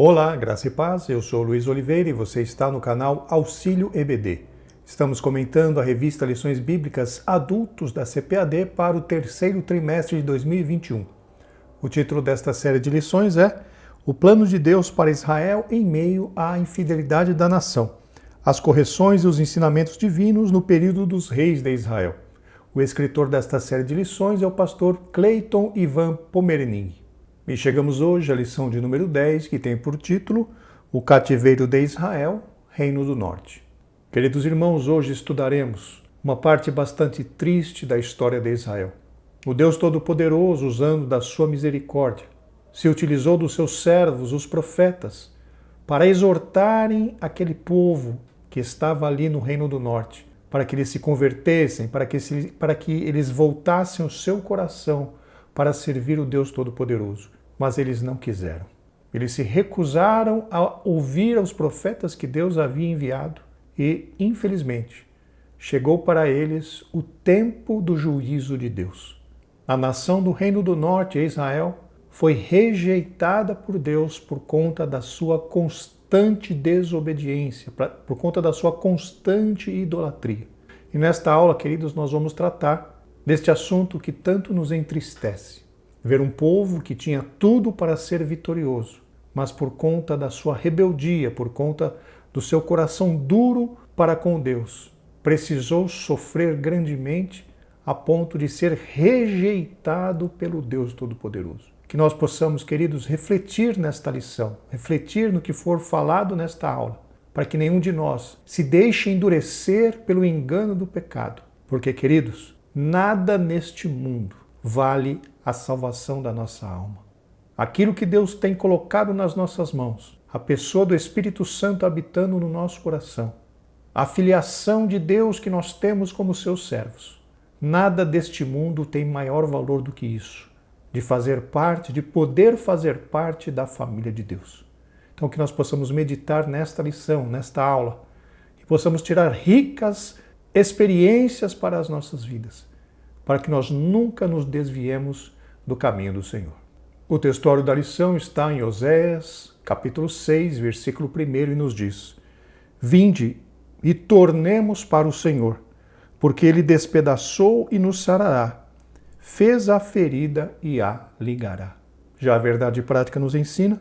Olá, graça e paz, eu sou Luiz Oliveira e você está no canal Auxílio EBD. Estamos comentando a revista Lições Bíblicas Adultos da CPAD para o terceiro trimestre de 2021. O título desta série de lições é O Plano de Deus para Israel em meio à infidelidade da nação. As correções e os ensinamentos divinos no período dos reis de Israel. O escritor desta série de lições é o pastor Cleiton Ivan Pomerening. E chegamos hoje à lição de número 10, que tem por título O Cativeiro de Israel, Reino do Norte. Queridos irmãos, hoje estudaremos uma parte bastante triste da história de Israel. O Deus Todo-Poderoso, usando da sua misericórdia, se utilizou dos seus servos, os profetas, para exortarem aquele povo que estava ali no Reino do Norte, para que eles se convertessem, para que eles voltassem o seu coração para servir o Deus Todo-Poderoso. Mas eles não quiseram. Eles se recusaram a ouvir aos profetas que Deus havia enviado e, infelizmente, chegou para eles o tempo do juízo de Deus. A nação do Reino do Norte, Israel, foi rejeitada por Deus por conta da sua constante desobediência, por conta da sua constante idolatria. E nesta aula, queridos, nós vamos tratar deste assunto que tanto nos entristece. Ver um povo que tinha tudo para ser vitorioso, mas por conta da sua rebeldia, por conta do seu coração duro para com Deus, precisou sofrer grandemente a ponto de ser rejeitado pelo Deus Todo-Poderoso. Que nós possamos, queridos, refletir nesta lição, refletir no que for falado nesta aula, para que nenhum de nós se deixe endurecer pelo engano do pecado. Porque, queridos, nada neste mundo vale a salvação da nossa alma. Aquilo que Deus tem colocado nas nossas mãos, a pessoa do Espírito Santo habitando no nosso coração, a filiação de Deus que nós temos como seus servos. Nada deste mundo tem maior valor do que isso, de fazer parte, de poder fazer parte da família de Deus. Então que nós possamos meditar nesta lição, nesta aula, e possamos tirar ricas experiências para as nossas vidas, para que nós nunca nos desviemos do caminho do Senhor. O textuário da lição está em Oséias, capítulo 6, versículo 1, e nos diz: Vinde e tornemos para o Senhor, porque Ele despedaçou e nos sarará, fez a ferida e a ligará. Já a verdade prática nos ensina,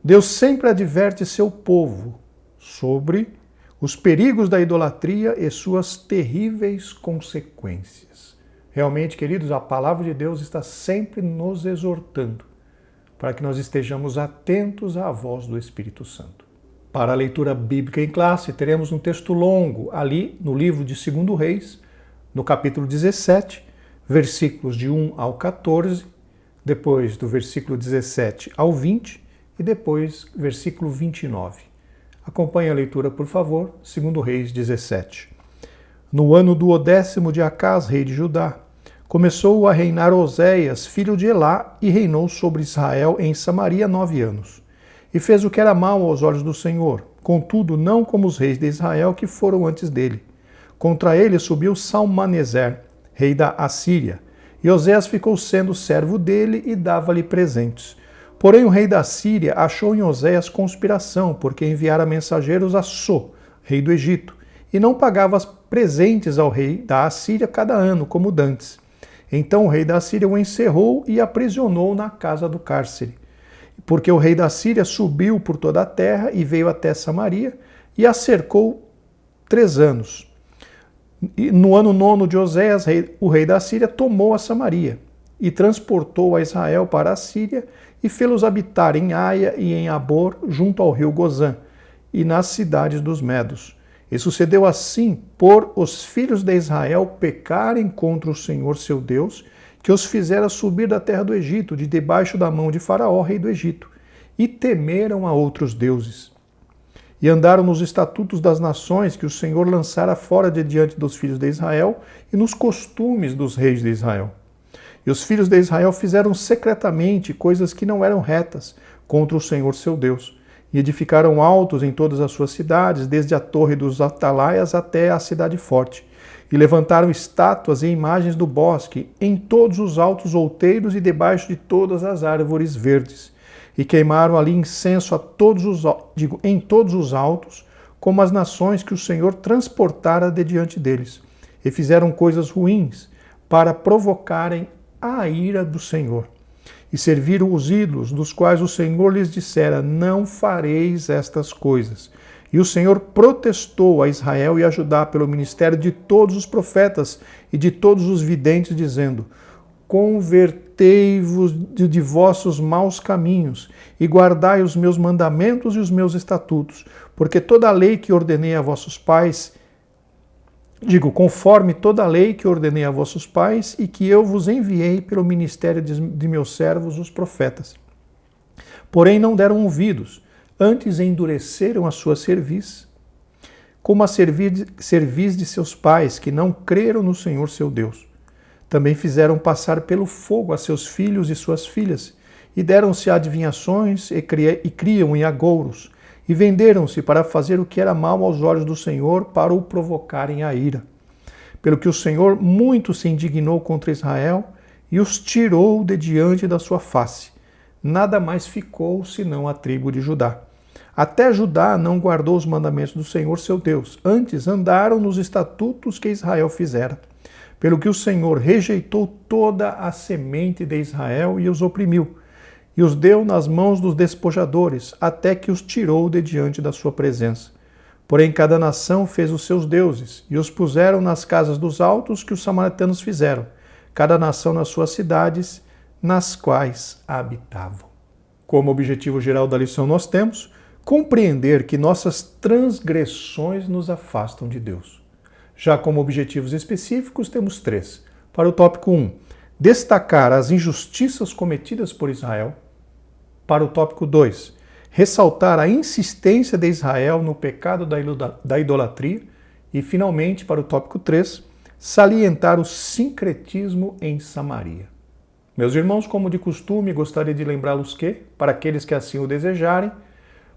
Deus sempre adverte seu povo sobre os perigos da idolatria e suas terríveis consequências. Realmente, queridos, a palavra de Deus está sempre nos exortando para que nós estejamos atentos à voz do Espírito Santo. Para a leitura bíblica em classe, teremos um texto longo ali no livro de 2 Reis, no capítulo 17, versículos de 1 ao 14, depois do versículo 17 ao 20 e depois versículo 29. Acompanhe a leitura, por favor, 2 Reis 17. No ano do 10º de Acás, rei de Judá, começou a reinar Oséias, filho de Elá, e reinou sobre Israel em Samaria 9 anos. E fez o que era mal aos olhos do Senhor, contudo não como os reis de Israel que foram antes dele. Contra ele subiu Salmaneser, rei da Assíria, e Oséias ficou sendo servo dele e dava-lhe presentes. Porém o rei da Síria achou em Oséias conspiração, porque enviara mensageiros a So, rei do Egito, e não pagava presentes ao rei da Assíria cada ano, como dantes. Então o rei da Síria o encerrou e aprisionou na casa do cárcere. Porque o rei da Síria subiu por toda a terra e veio até Samaria e a cercou 3 anos. E no ano 9º de Oséias, o rei da Síria tomou a Samaria e transportou a Israel para a Síria e fê-los habitar em Aia e em Abor, junto ao rio Gozã, e nas cidades dos Medos. E sucedeu assim por os filhos de Israel pecarem contra o Senhor seu Deus, que os fizera subir da terra do Egito, de debaixo da mão de Faraó, rei do Egito, e temeram a outros deuses. E andaram nos estatutos das nações que o Senhor lançara fora de diante dos filhos de Israel, e nos costumes dos reis de Israel. E os filhos de Israel fizeram secretamente coisas que não eram retas contra o Senhor seu Deus, e edificaram altos em todas as suas cidades, desde a torre dos atalaias até a cidade forte, e levantaram estátuas e imagens do bosque, em todos os altos outeiros e debaixo de todas as árvores verdes. e queimaram ali incenso em todos os altos, como as nações que o Senhor transportara de diante deles, e fizeram coisas ruins para provocarem a ira do Senhor. E serviram os ídolos, dos quais o Senhor lhes dissera: não fareis estas coisas. E o Senhor protestou a Israel e a Judá pelo ministério de todos os profetas e de todos os videntes, dizendo: convertei-vos de vossos maus caminhos e guardai os meus mandamentos e os meus estatutos, porque toda a lei que ordenei a vossos pais, conforme toda a lei que ordenei a vossos pais e que eu vos enviei pelo ministério de meus servos, os profetas. Porém não deram ouvidos, antes endureceram a sua cerviz, como a cerviz de seus pais, que não creram no Senhor seu Deus. Também fizeram passar pelo fogo a seus filhos e suas filhas, e deram-se a adivinhações e criam em agouros, e venderam-se para fazer o que era mal aos olhos do Senhor, para o provocarem a ira. Pelo que o Senhor muito se indignou contra Israel e os tirou de diante da sua face. Nada mais ficou senão a tribo de Judá. Até Judá não guardou os mandamentos do Senhor seu Deus, antes andaram nos estatutos que Israel fizera. Pelo que o Senhor rejeitou toda a semente de Israel e os oprimiu, e os deu nas mãos dos despojadores, até que os tirou de diante da sua presença. Porém, cada nação fez os seus deuses, e os puseram nas casas dos altos que os samaritanos fizeram, cada nação nas suas cidades, nas quais habitavam. Como objetivo geral da lição nós temos compreender que nossas transgressões nos afastam de Deus. Já como objetivos específicos, temos 3. Para o tópico 1, destacar as injustiças cometidas por Israel. Para o tópico 2, ressaltar a insistência de Israel no pecado da idolatria. E, finalmente, para o tópico 3, salientar o sincretismo em Samaria. Meus irmãos, como de costume, gostaria de lembrá-los que, para aqueles que assim o desejarem,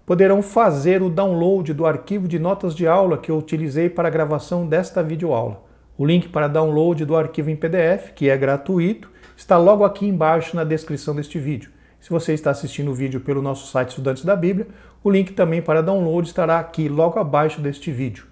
poderão fazer o download do arquivo de notas de aula que eu utilizei para a gravação desta videoaula. O link para download do arquivo em PDF, que é gratuito, está logo aqui embaixo na descrição deste vídeo. Se você está assistindo o vídeo pelo nosso site Estudantes da Bíblia, o link também para download estará aqui logo abaixo deste vídeo.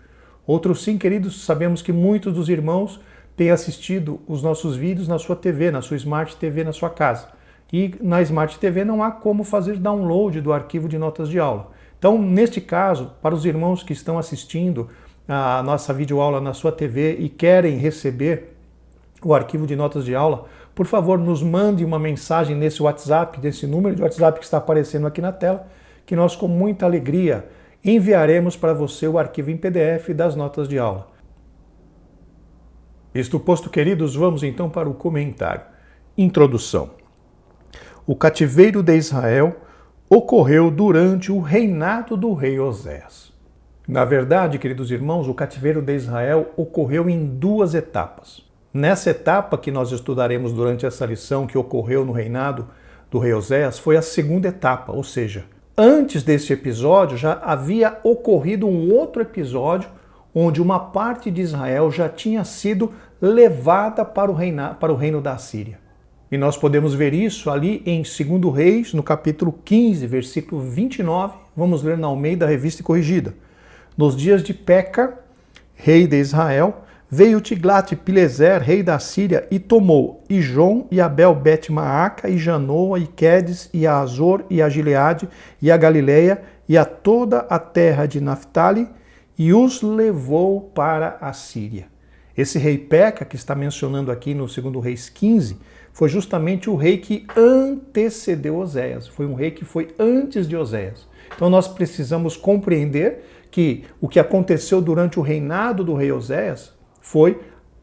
Outro sim, queridos, sabemos que muitos dos irmãos têm assistido os nossos vídeos na sua TV, na sua Smart TV na sua casa. E na Smart TV não há como fazer download do arquivo de notas de aula. Então, neste caso, para os irmãos que estão assistindo a nossa videoaula na sua TV e querem receber o arquivo de notas de aula, por favor, nos mande uma mensagem nesse WhatsApp, desse número de WhatsApp que está aparecendo aqui na tela, que nós, com muita alegria, enviaremos para você o arquivo em PDF das notas de aula. Isto posto, queridos, vamos então para o comentário. Introdução. O cativeiro de Israel ocorreu durante o reinado do rei Oséias. Na verdade, queridos irmãos, o cativeiro de Israel ocorreu em 2 etapas. Nessa etapa que nós estudaremos durante essa lição, que ocorreu no reinado do rei Oséias, foi a 2ª etapa, ou seja, antes desse episódio já havia ocorrido um outro episódio onde uma parte de Israel já tinha sido levada para o reino da Assíria. E nós podemos ver isso ali em 2 Reis, no capítulo 15, versículo 29. Vamos ler na Almeida, Revista e Corrigida. Nos dias de Peca, rei de Israel, veio Tiglat-Pileser, rei da Síria, e tomou Ijon e Abel Bet-Maaca, e Janoa, e Quedes, e a Azor, e a Gileade, e a Galileia, e a toda a terra de Naphtali, e os levou para a Síria. Esse rei Peca, que está mencionando aqui no 2 Reis 15, foi justamente o rei que antecedeu Oséias. Foi um rei que foi antes de Oséias. Então nós precisamos compreender que o que aconteceu durante o reinado do rei Oséias foi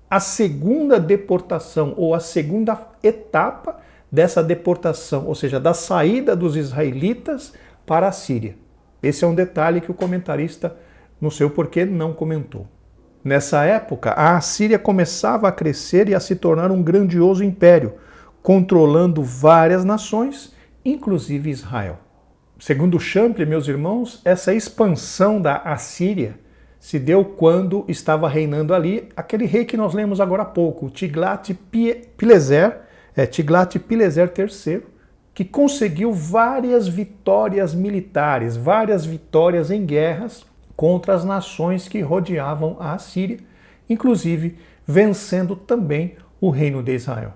a 2ª deportação, ou a 2ª etapa dessa deportação, ou seja, da saída dos israelitas para a Síria. Esse é um detalhe que o comentarista, não sei o porquê, não comentou. Nessa época, a Assíria começava a crescer e a se tornar um grandioso império, controlando várias nações, inclusive Israel. Segundo Champlin, meus irmãos, essa expansão da Assíria se deu quando estava reinando ali aquele rei que nós lemos agora há pouco, Tiglat-Pileser III, que conseguiu várias vitórias militares, várias vitórias em guerras contra as nações que rodeavam a Assíria, inclusive vencendo também o reino de Israel.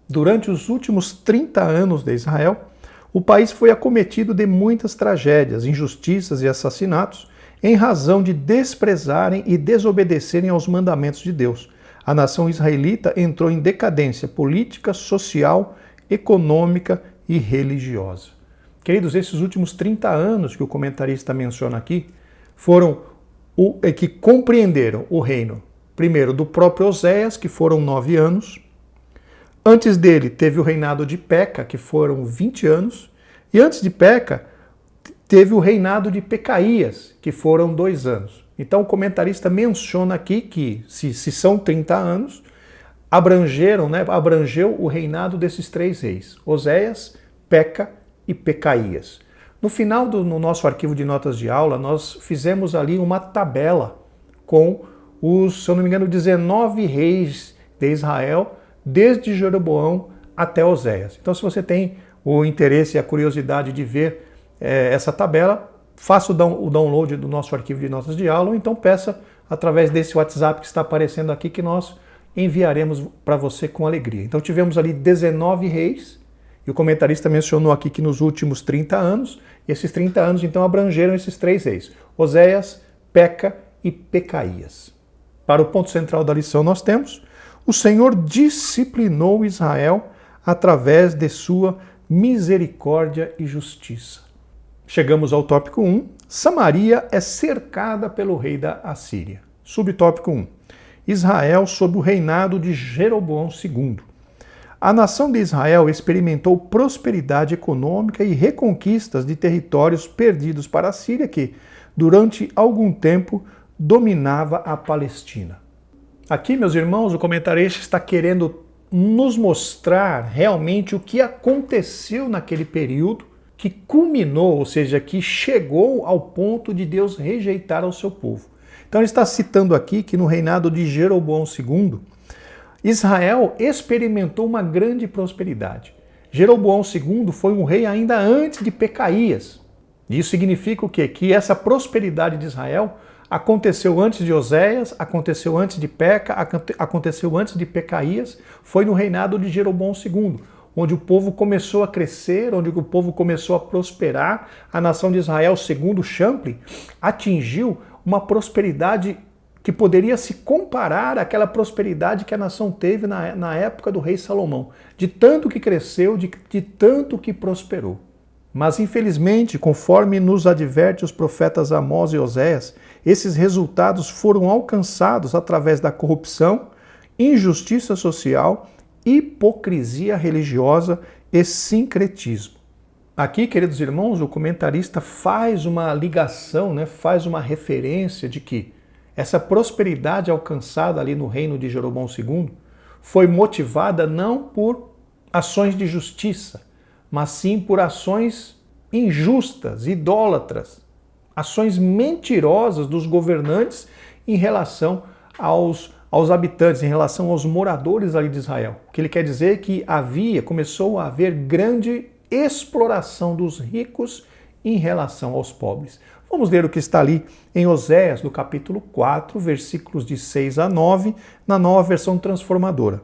Durante os últimos 30 anos de Israel, o país foi acometido de muitas tragédias, injustiças e assassinatos em razão de desprezarem e desobedecerem aos mandamentos de Deus. A nação israelita entrou em decadência política, social, econômica e religiosa. Queridos, esses últimos 30 anos que o comentarista menciona aqui foram que compreenderam o reino, primeiro do próprio Oséias, que foram 9 anos. Antes dele teve o reinado de Peca, que foram 20 anos. E antes de Peca teve o reinado de Pecaías, que foram 2 anos. Então o comentarista menciona aqui que, se são 30 anos, abrangeu o reinado desses 3 reis, Oséias, Peca e Pecaías. No final no nosso arquivo de notas de aula, nós fizemos ali uma tabela com os, se eu não me engano, 19 reis de Israel, desde Jeroboão até Oséias. Então, se você tem o interesse e a curiosidade de ver essa tabela, faça o download do nosso arquivo de notas de aula, ou então peça através desse WhatsApp que está aparecendo aqui, que nós enviaremos para você com alegria. Então, tivemos ali 19 reis, e o comentarista mencionou aqui que nos últimos 30 anos, e esses 30 anos então abrangeram esses 3 reis, Oséias, Peca e Pecaías. Para o ponto central da lição nós temos: o Senhor disciplinou Israel através de sua misericórdia e justiça. Chegamos ao tópico 1. Samaria é cercada pelo rei da Assíria. Subtópico 1. Israel sob o reinado de Jeroboão II. A nação de Israel experimentou prosperidade econômica e reconquistas de territórios perdidos para a Síria, que, durante algum tempo, dominava a Palestina. Aqui, meus irmãos, o comentarista está querendo nos mostrar realmente o que aconteceu naquele período que culminou, ou seja, que chegou ao ponto de Deus rejeitar o seu povo. Então ele está citando aqui que no reinado de Jeroboão II, Israel experimentou uma grande prosperidade. Jeroboão II foi um rei ainda antes de Pecaías. Isso significa o quê? Que essa prosperidade de Israel aconteceu antes de Oséias, aconteceu antes de Peca, aconteceu antes de Pecaías, foi no reinado de Jeroboão II, onde o povo começou a crescer, onde o povo começou a prosperar. A nação de Israel, segundo Champlin, atingiu uma prosperidade que poderia se comparar àquela prosperidade que a nação teve na época do rei Salomão, de tanto que cresceu, de tanto que prosperou. Mas, infelizmente, conforme nos adverte os profetas Amós e Oséias, esses resultados foram alcançados através da corrupção, injustiça social, hipocrisia religiosa e sincretismo. Aqui, queridos irmãos, o comentarista faz uma ligação, faz uma referência de que essa prosperidade alcançada ali no reino de Jeroboão II foi motivada não por ações de justiça, mas sim por ações injustas, idólatras, ações mentirosas dos governantes em relação aos habitantes, em relação aos moradores ali de Israel. O que ele quer dizer é que começou a haver grande exploração dos ricos em relação aos pobres. Vamos ler o que está ali em Oséias, no capítulo 4, versículos de 6 a 9, na Nova Versão Transformadora.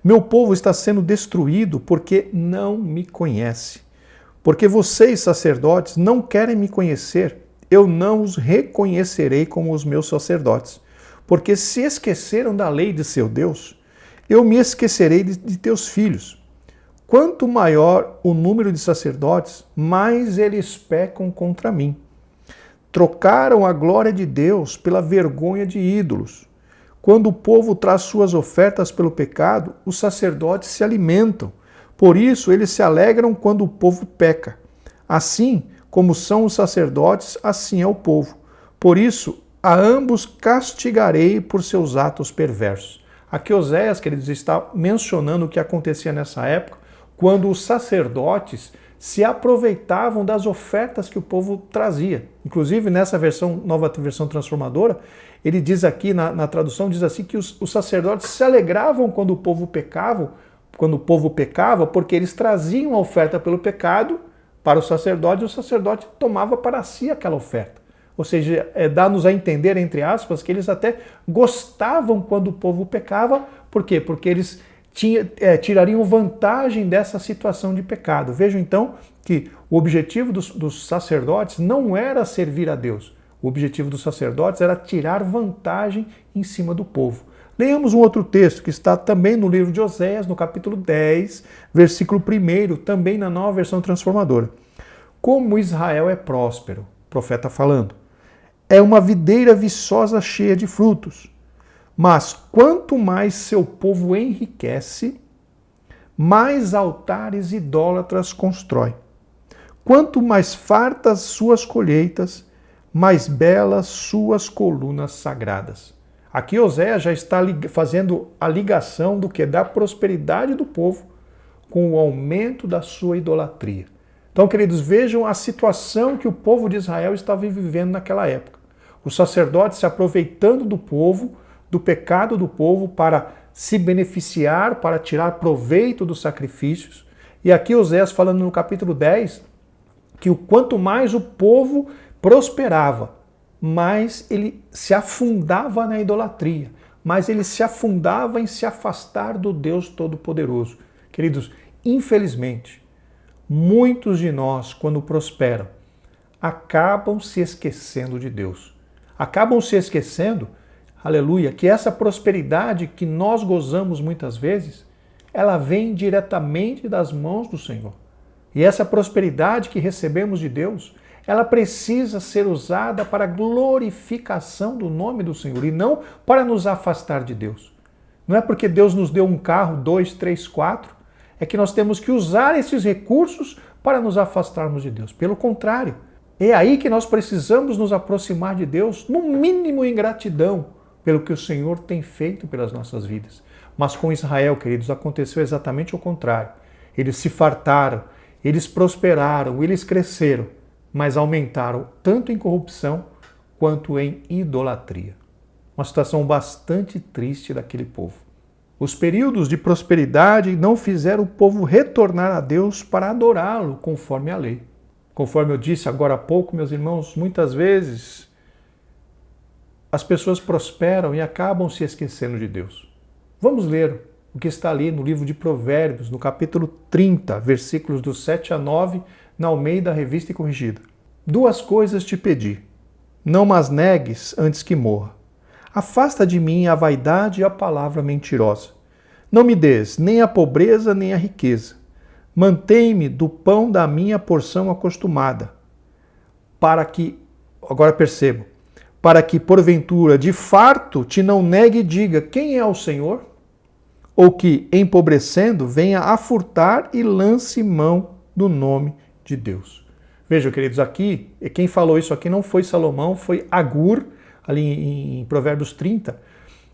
Meu povo está sendo destruído porque não me conhece. Porque vocês, sacerdotes, não querem me conhecer, eu não os reconhecerei como os meus sacerdotes. Porque se esqueceram da lei de seu Deus, eu me esquecerei de teus filhos. Quanto maior o número de sacerdotes, mais eles pecam contra mim. Trocaram a glória de Deus pela vergonha de ídolos. Quando o povo traz suas ofertas pelo pecado, os sacerdotes se alimentam. Por isso, eles se alegram quando o povo peca. Assim como são os sacerdotes, assim é o povo. Por isso, a ambos castigarei por seus atos perversos. Aqui Oséias, queridos, está mencionando o que acontecia nessa época, quando os sacerdotes se aproveitavam das ofertas que o povo trazia. Inclusive, nessa versão, nova versão transformadora, ele diz aqui, na tradução, diz assim que os sacerdotes se alegravam quando o povo pecava, quando o povo pecava, porque eles traziam a oferta pelo pecado para o sacerdote e o sacerdote tomava para si aquela oferta. Ou seja, dá-nos a entender, entre aspas, que eles até gostavam quando o povo pecava. Por quê? Porque eles tirariam vantagem dessa situação de pecado. Vejam então que o objetivo dos sacerdotes não era servir a Deus. O objetivo dos sacerdotes era tirar vantagem em cima do povo. Leamos um outro texto que está também no livro de Oséias, no capítulo 10, versículo 1, também na Nova Versão Transformadora. Como Israel é próspero, o profeta falando, é uma videira viçosa cheia de frutos. Mas quanto mais seu povo enriquece, mais altares idólatras constrói. Quanto mais fartas suas colheitas, mais belas suas colunas sagradas. Aqui Oséias já está fazendo a ligação do que? Da prosperidade do povo com o aumento da sua idolatria. Então, queridos, vejam a situação que o povo de Israel estava vivendo naquela época. Os sacerdotes se aproveitando do povo, do pecado do povo, para se beneficiar, para tirar proveito dos sacrifícios. E aqui Oséias falando no capítulo 10, que quanto mais o povo prosperava, mais ele se afundava na idolatria, mais ele se afundava em se afastar do Deus Todo-Poderoso. Queridos, infelizmente, muitos de nós, quando prosperam, acabam se esquecendo de Deus. Acabam se esquecendo, aleluia, que essa prosperidade que nós gozamos muitas vezes, ela vem diretamente das mãos do Senhor. E essa prosperidade que recebemos de Deus, ela precisa ser usada para a glorificação do nome do Senhor e não para nos afastar de Deus. Não é porque Deus nos deu um carro, 2, 3, 4, é que nós temos que usar esses recursos para nos afastarmos de Deus. Pelo contrário, é aí que nós precisamos nos aproximar de Deus, no mínimo em gratidão, pelo que o Senhor tem feito pelas nossas vidas. Mas com Israel, queridos, aconteceu exatamente o contrário. Eles se fartaram, eles prosperaram, eles cresceram, mas aumentaram tanto em corrupção quanto em idolatria. Uma situação bastante triste daquele povo. Os períodos de prosperidade não fizeram o povo retornar a Deus para adorá-lo conforme a lei. Conforme eu disse agora há pouco, meus irmãos, muitas vezes as pessoas prosperam e acabam se esquecendo de Deus. Vamos ler o que está ali no livro de Provérbios, no capítulo 30, versículos do 7 a 9, na Almeida Revista e Corrigida. 2 coisas te pedi, não mas negues antes que morra. Afasta de mim a vaidade e a palavra mentirosa. Não me des nem a pobreza nem a riqueza. Mantém-me do pão da minha porção acostumada, para que, agora percebo, para que porventura de farto te não negue e diga, quem é o Senhor? Ou que, empobrecendo, venha a furtar e lance mão do nome de Deus. Vejam, queridos, aqui, quem falou isso aqui não foi Salomão, foi Agur, ali em Provérbios 30.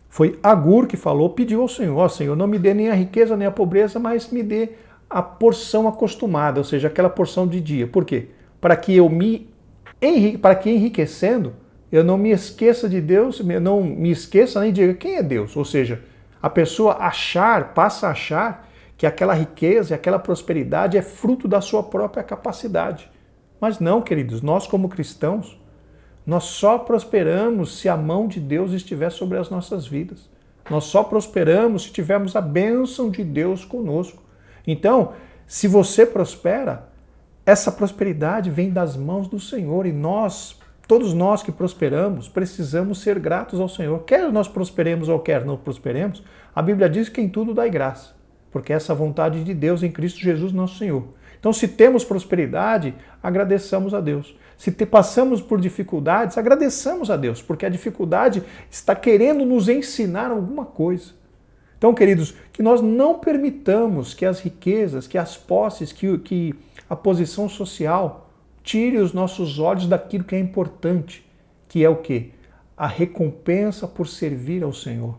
Foi Agur que falou, pediu ao Senhor, ó Senhor, não me dê nem a riqueza nem a pobreza, mas me dê a porção acostumada, ou seja, aquela porção de dia. Por quê? Para que enriquecendo, eu não me esqueça de Deus, não me esqueça nem diga quem é Deus. Ou seja, a pessoa passa a achar que aquela riqueza e aquela prosperidade é fruto da sua própria capacidade. Mas não, queridos, nós como cristãos, nós só prosperamos se a mão de Deus estiver sobre as nossas vidas. Nós só prosperamos se tivermos a bênção de Deus conosco. Então, se você prospera, essa prosperidade vem das mãos do Senhor e nós, todos nós que prosperamos, precisamos ser gratos ao Senhor. Quer nós prosperemos ou quer não prosperemos, a Bíblia diz que em tudo dai graça, porque essa é a vontade de Deus em Cristo Jesus nosso Senhor. Então, se temos prosperidade, agradeçamos a Deus. Se passamos por dificuldades, agradeçamos a Deus, porque a dificuldade está querendo nos ensinar alguma coisa. Então, queridos, que nós não permitamos que as riquezas, que as posses, que a posição social tire os nossos olhos daquilo que é importante, que é o quê? A recompensa por servir ao Senhor.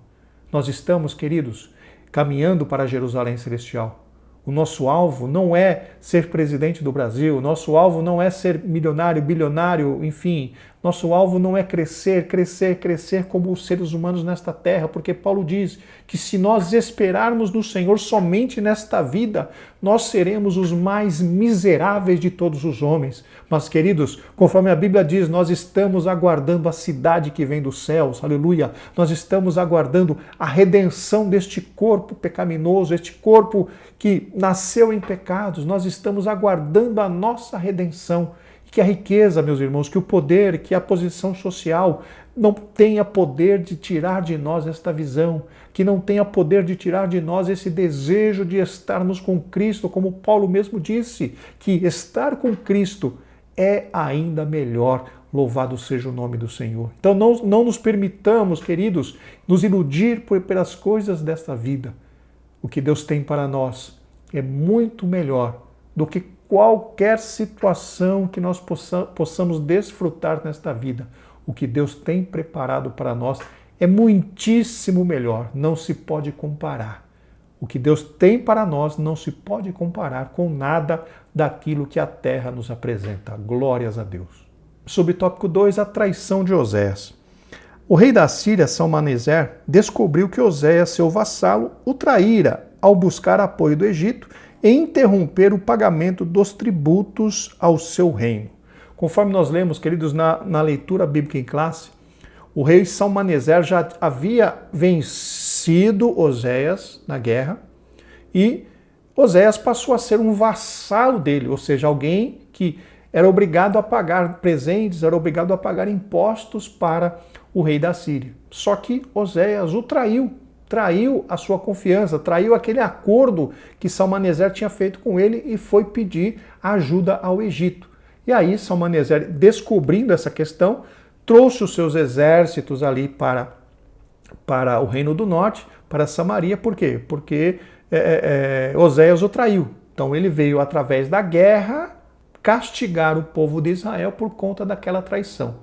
Nós estamos, queridos, caminhando para Jerusalém Celestial. O nosso alvo não é ser presidente do Brasil, o nosso alvo não é ser milionário, bilionário, enfim. Nosso alvo não é crescer, crescer, crescer como os seres humanos nesta terra, porque Paulo diz que se nós esperarmos no Senhor somente nesta vida, nós seremos os mais miseráveis de todos os homens. Mas, queridos, conforme a Bíblia diz, nós estamos aguardando a cidade que vem dos céus, aleluia. Nós estamos aguardando a redenção deste corpo pecaminoso, este corpo que nasceu em pecados. Nós estamos aguardando a nossa redenção. Que a riqueza, meus irmãos, que o poder, que a posição social não tenha poder de tirar de nós esta visão, que não tenha poder de tirar de nós esse desejo de estarmos com Cristo, como Paulo mesmo disse, que estar com Cristo é ainda melhor. Louvado seja o nome do Senhor. Então não nos permitamos, queridos, nos iludir pelas coisas desta vida. O que Deus tem para nós é muito melhor do que qualquer situação que nós possamos desfrutar nesta vida. O que Deus tem preparado para nós é muitíssimo melhor, não se pode comparar. O que Deus tem para nós não se pode comparar com nada daquilo que a terra nos apresenta. Glórias a Deus. Subtópico 2, a traição de Oséias. O rei da Síria, Salmaneser, descobriu que Oséias, seu vassalo, o traíra ao buscar apoio do Egito e interromper o pagamento dos tributos ao seu reino. Conforme nós lemos, queridos, na leitura bíblica em classe, o rei Salmaneser já havia vencido Oséias na guerra e Oséias passou a ser um vassalo dele, ou seja, alguém que era obrigado a pagar presentes, era obrigado a pagar impostos para o rei da Síria. Só que Oséias o traiu a sua confiança, traiu aquele acordo que Salmaneser tinha feito com ele e foi pedir ajuda ao Egito. E aí Salmaneser, descobrindo essa questão, trouxe os seus exércitos ali para o Reino do Norte, para Samaria. Por quê? Porque Oséias o traiu. Então ele veio através da guerra castigar o povo de Israel por conta daquela traição.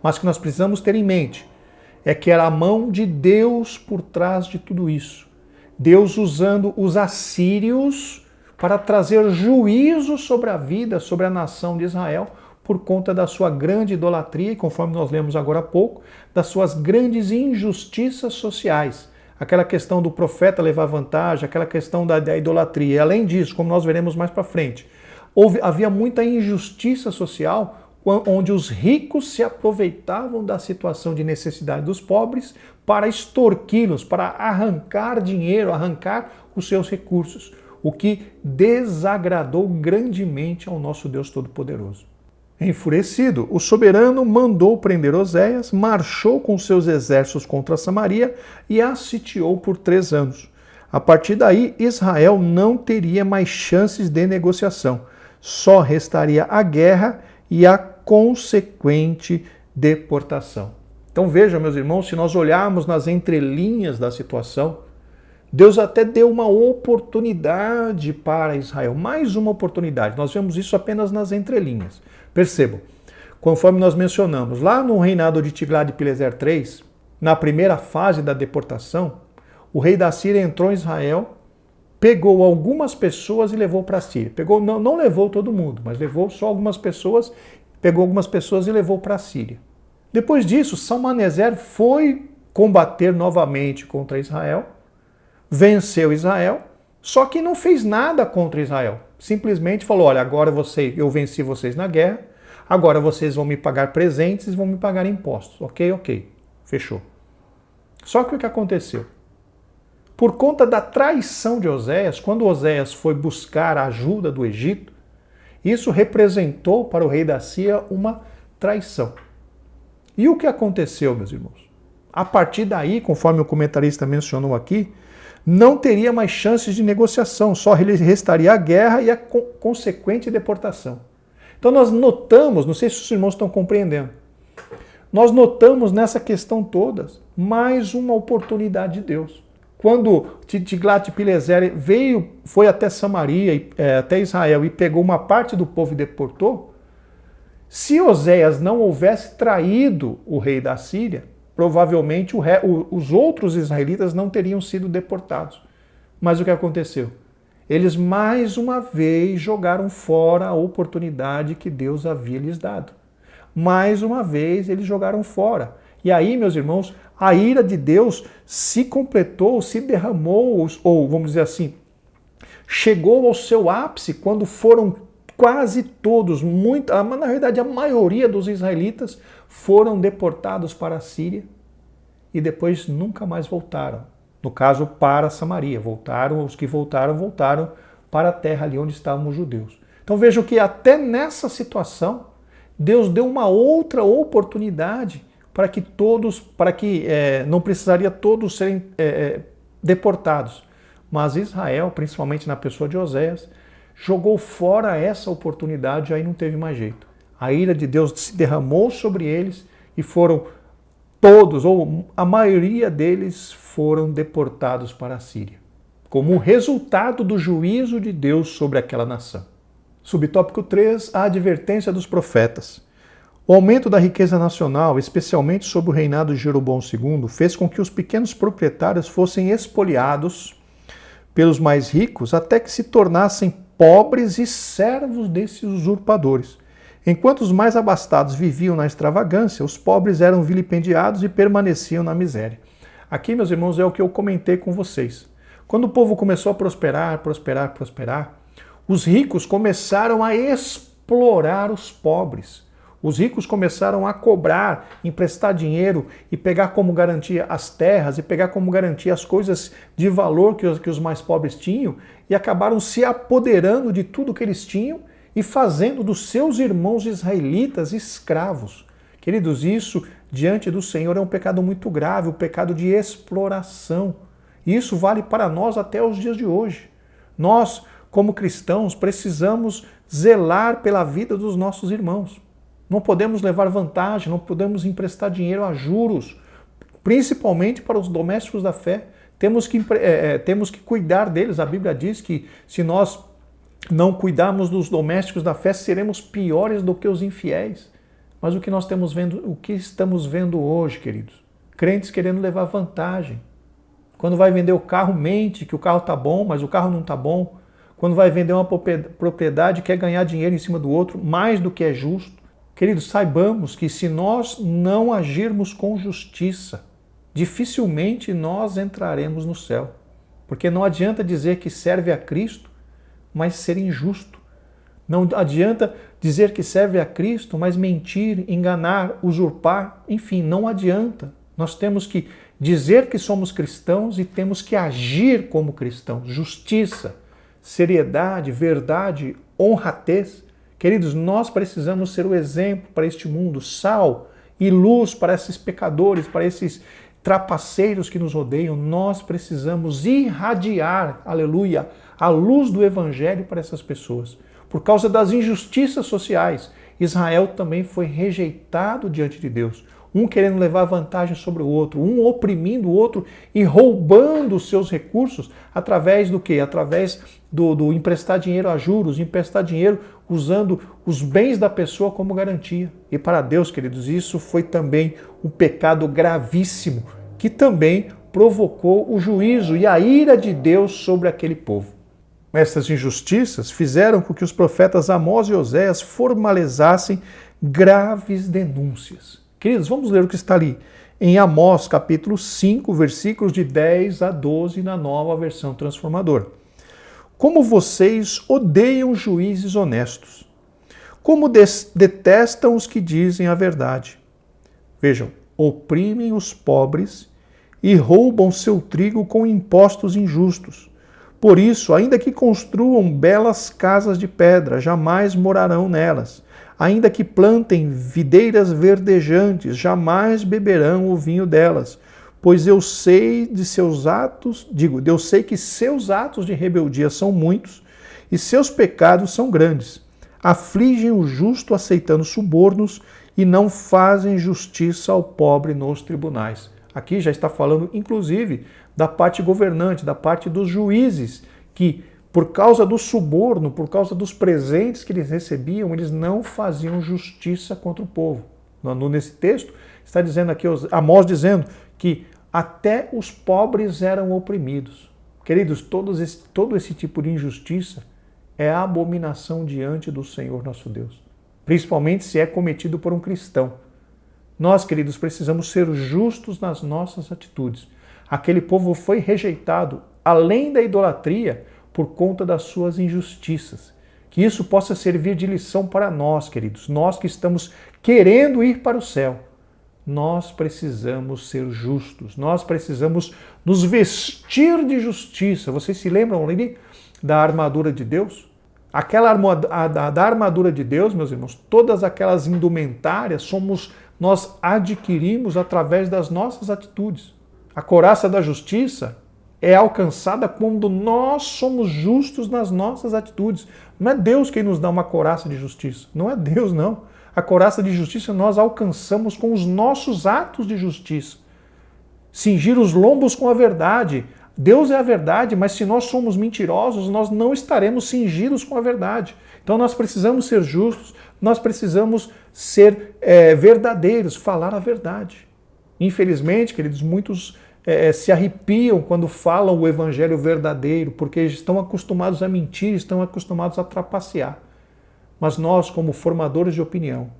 Mas o que nós precisamos ter em mente é que era a mão de Deus por trás de tudo isso. Deus usando os assírios para trazer juízo sobre a vida, sobre a nação de Israel, por conta da sua grande idolatria e, conforme nós lemos agora há pouco, das suas grandes injustiças sociais. Aquela questão do profeta levar vantagem, aquela questão da idolatria. E, além disso, como nós veremos mais para frente, havia muita injustiça social, onde os ricos se aproveitavam da situação de necessidade dos pobres para extorquí-los, para arrancar dinheiro, arrancar os seus recursos, o que desagradou grandemente ao nosso Deus Todo-Poderoso. Enfurecido, o soberano mandou prender Oséias, marchou com seus exércitos contra Samaria e a sitiou por 3 anos. A partir daí, Israel não teria mais chances de negociação, só restaria a guerra e a consequente deportação. Então vejam, meus irmãos, se nós olharmos nas entrelinhas da situação, Deus até deu uma oportunidade para Israel, mais uma oportunidade. Nós vemos isso apenas nas entrelinhas. Percebam, conforme nós mencionamos, lá no reinado de Tiglat-Pileser III, na primeira fase da deportação, o rei da Síria entrou em Israel, pegou algumas pessoas e levou para a Síria. Não levou todo mundo, mas levou só algumas pessoas, pegou algumas pessoas e levou para a Síria. Depois disso, Salmaneser foi combater novamente contra Israel, venceu Israel, só que não fez nada contra Israel. Simplesmente falou, olha, agora eu venci vocês na guerra, agora vocês vão me pagar presentes e vão me pagar impostos. Ok, fechou. Só que o que aconteceu? Por conta da traição de Oséias, quando Oséias foi buscar a ajuda do Egito, isso representou para o rei da Síria uma traição. E o que aconteceu, meus irmãos? A partir daí, conforme o comentarista mencionou aqui, não teria mais chances de negociação, só restaria a guerra e a consequente deportação. Então nós notamos, não sei se os irmãos estão compreendendo, nós notamos nessa questão toda mais uma oportunidade de Deus. Quando Tiglat-Pileser foi até Samaria, até Israel, e pegou uma parte do povo e deportou, se Oséias não houvesse traído o rei da Síria, provavelmente os outros israelitas não teriam sido deportados. Mas o que aconteceu? Eles mais uma vez jogaram fora a oportunidade que Deus havia lhes dado. mais uma vez eles jogaram fora. E aí, meus irmãos, a ira de Deus se completou, se derramou, ou vamos dizer assim, chegou ao seu ápice quando foram quase todos, na verdade a maioria dos israelitas foram deportados para a Síria e depois nunca mais voltaram. No caso, para Samaria. Os que voltaram para a terra ali onde estavam os judeus. Então vejam que até nessa situação, Deus deu uma outra oportunidade para que não precisaria todos serem deportados. Mas Israel, principalmente na pessoa de Oséias, jogou fora essa oportunidade e aí não teve mais jeito. A ira de Deus se derramou sobre eles e foram todos, ou a maioria deles, foram deportados para a Síria, como resultado do juízo de Deus sobre aquela nação. Subtópico 3, a advertência dos profetas. O aumento da riqueza nacional, especialmente sob o reinado de Jeroboão II, fez com que os pequenos proprietários fossem expoliados pelos mais ricos até que se tornassem pobres e servos desses usurpadores. Enquanto os mais abastados viviam na extravagância, os pobres eram vilipendiados e permaneciam na miséria. Aqui, meus irmãos, é o que eu comentei com vocês. Quando o povo começou a prosperar, os ricos começaram a explorar os pobres. Os ricos começaram a cobrar, emprestar dinheiro e pegar como garantia as terras e pegar como garantia as coisas de valor que os mais pobres tinham e acabaram se apoderando de tudo que eles tinham e fazendo dos seus irmãos israelitas escravos. Queridos, isso diante do Senhor é um pecado muito grave, o pecado de exploração. E isso vale para nós até os dias de hoje. Nós, como cristãos, precisamos zelar pela vida dos nossos irmãos. Não podemos levar vantagem, não podemos emprestar dinheiro a juros, principalmente para os domésticos da fé. Temos que cuidar deles. A Bíblia diz que se nós não cuidarmos dos domésticos da fé, seremos piores do que os infiéis. Mas o que estamos vendo hoje, queridos? Crentes querendo levar vantagem. Quando vai vender o carro, mente que o carro está bom, mas o carro não está bom. Quando vai vender uma propriedade, quer ganhar dinheiro em cima do outro, mais do que é justo. Queridos, saibamos que se nós não agirmos com justiça, dificilmente nós entraremos no céu. Porque não adianta dizer que serve a Cristo, mas ser injusto. Não adianta dizer que serve a Cristo, mas mentir, enganar, usurpar, enfim, não adianta. Nós temos que dizer que somos cristãos e temos que agir como cristãos. Justiça, seriedade, verdade, honradez. Queridos, nós precisamos ser o exemplo para este mundo, sal e luz para esses pecadores, para esses trapaceiros que nos rodeiam. Nós precisamos irradiar, aleluia, a luz do Evangelho para essas pessoas. Por causa das injustiças sociais, Israel também foi rejeitado diante de Deus. Um querendo levar vantagem sobre o outro, um oprimindo o outro e roubando os seus recursos através do quê? Através do emprestar dinheiro a juros, emprestar dinheiro usando os bens da pessoa como garantia. E para Deus, queridos, isso foi também um pecado gravíssimo, que também provocou o juízo e a ira de Deus sobre aquele povo. Essas injustiças fizeram com que os profetas Amós e Oséias formalizassem graves denúncias. Queridos, vamos ler o que está ali em Amós, capítulo 5, versículos de 10 a 12, na Nova Versão Transformadora. Como vocês odeiam juízes honestos, como detestam os que dizem a verdade. Vejam, oprimem os pobres e roubam seu trigo com impostos injustos. Por isso, ainda que construam belas casas de pedra, jamais morarão nelas. Ainda que plantem videiras verdejantes, jamais beberão o vinho delas. Pois eu sei que seus atos de rebeldia são muitos e seus pecados são grandes. Afligem o justo aceitando subornos e não fazem justiça ao pobre nos tribunais. Aqui já está falando, inclusive, da parte governante, da parte dos juízes, que por causa do suborno, por causa dos presentes que eles recebiam, eles não faziam justiça contra o povo. Nesse texto, está dizendo aqui, Amós dizendo que até os pobres eram oprimidos. Queridos, todo esse tipo de injustiça é abominação diante do Senhor nosso Deus. principalmente se é cometido por um cristão. Nós, queridos, precisamos ser justos nas nossas atitudes. Aquele povo foi rejeitado, além da idolatria, por conta das suas injustiças. Que isso possa servir de lição para nós, queridos, nós que estamos querendo ir para o céu. Nós precisamos ser justos, nós precisamos nos vestir de justiça. Vocês se lembram ali da armadura de Deus? Da armadura de Deus, meus irmãos, todas aquelas indumentárias nós adquirimos através das nossas atitudes. A couraça da justiça é alcançada quando nós somos justos nas nossas atitudes. Não é Deus quem nos dá uma couraça de justiça, não é Deus, não. A couraça de justiça nós alcançamos com os nossos atos de justiça. Cingir os lombos com a verdade. Deus é a verdade, mas se nós somos mentirosos, nós não estaremos cingidos com a verdade. Então nós precisamos ser justos, nós precisamos ser verdadeiros, falar a verdade. Infelizmente, queridos, muitos se arrepiam quando falam o evangelho verdadeiro, porque estão acostumados a mentir, estão acostumados a trapacear. Mas nós, como formadores de opinião,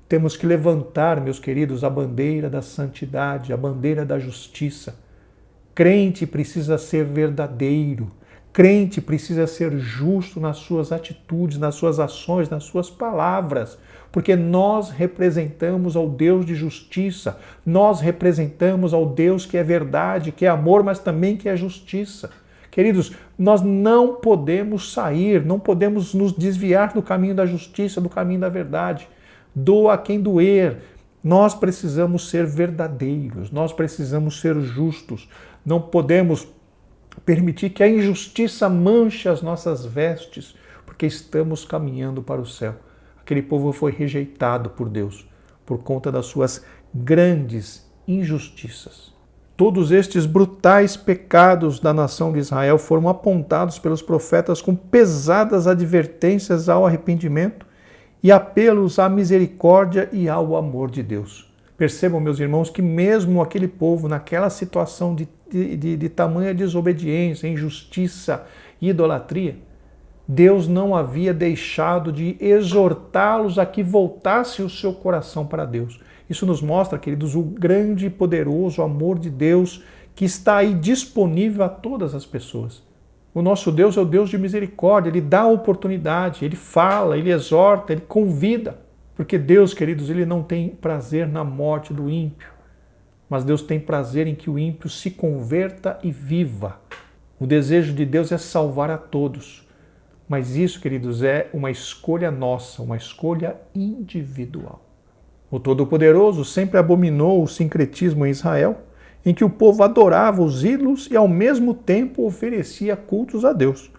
temos que levantar, meus queridos, a bandeira da santidade, a bandeira da justiça. Crente precisa ser verdadeiro. Crente precisa ser justo nas suas atitudes, nas suas ações, nas suas palavras, porque nós representamos ao Deus de justiça, nós representamos ao Deus que é verdade, que é amor, mas também que é justiça. Queridos, nós não podemos sair, não podemos nos desviar do caminho da justiça, do caminho da verdade. Doa a quem doer. Nós precisamos ser verdadeiros, nós precisamos ser justos. Não podemos permitir que a injustiça manche as nossas vestes, porque estamos caminhando para o céu. Aquele povo foi rejeitado por Deus por conta das suas grandes injustiças. Todos estes brutais pecados da nação de Israel foram apontados pelos profetas com pesadas advertências ao arrependimento e apelos à misericórdia e ao amor de Deus. Percebam, meus irmãos, que mesmo aquele povo, naquela situação de tamanha desobediência, injustiça e idolatria, Deus não havia deixado de exortá-los a que voltasse o seu coração para Deus. Isso nos mostra, queridos, o grande e poderoso amor de Deus que está aí disponível a todas as pessoas. O nosso Deus é o Deus de misericórdia, Ele dá oportunidade, Ele fala, Ele exorta, Ele convida. Porque Deus, queridos, Ele não tem prazer na morte do ímpio, mas Deus tem prazer em que o ímpio se converta e viva. O desejo de Deus é salvar a todos. Mas isso, queridos, é uma escolha nossa, uma escolha individual. O Todo-Poderoso sempre abominou o sincretismo em Israel, em que o povo adorava os ídolos e ao mesmo tempo oferecia cultos a Deus.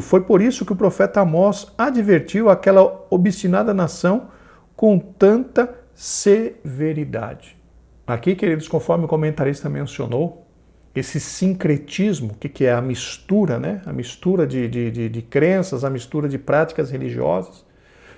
Foi por isso que o profeta Amós advertiu aquela obstinada nação com tanta severidade. Aqui, queridos, conforme o comentarista mencionou, esse sincretismo, que é a mistura, né? A mistura de crenças, a mistura de práticas religiosas,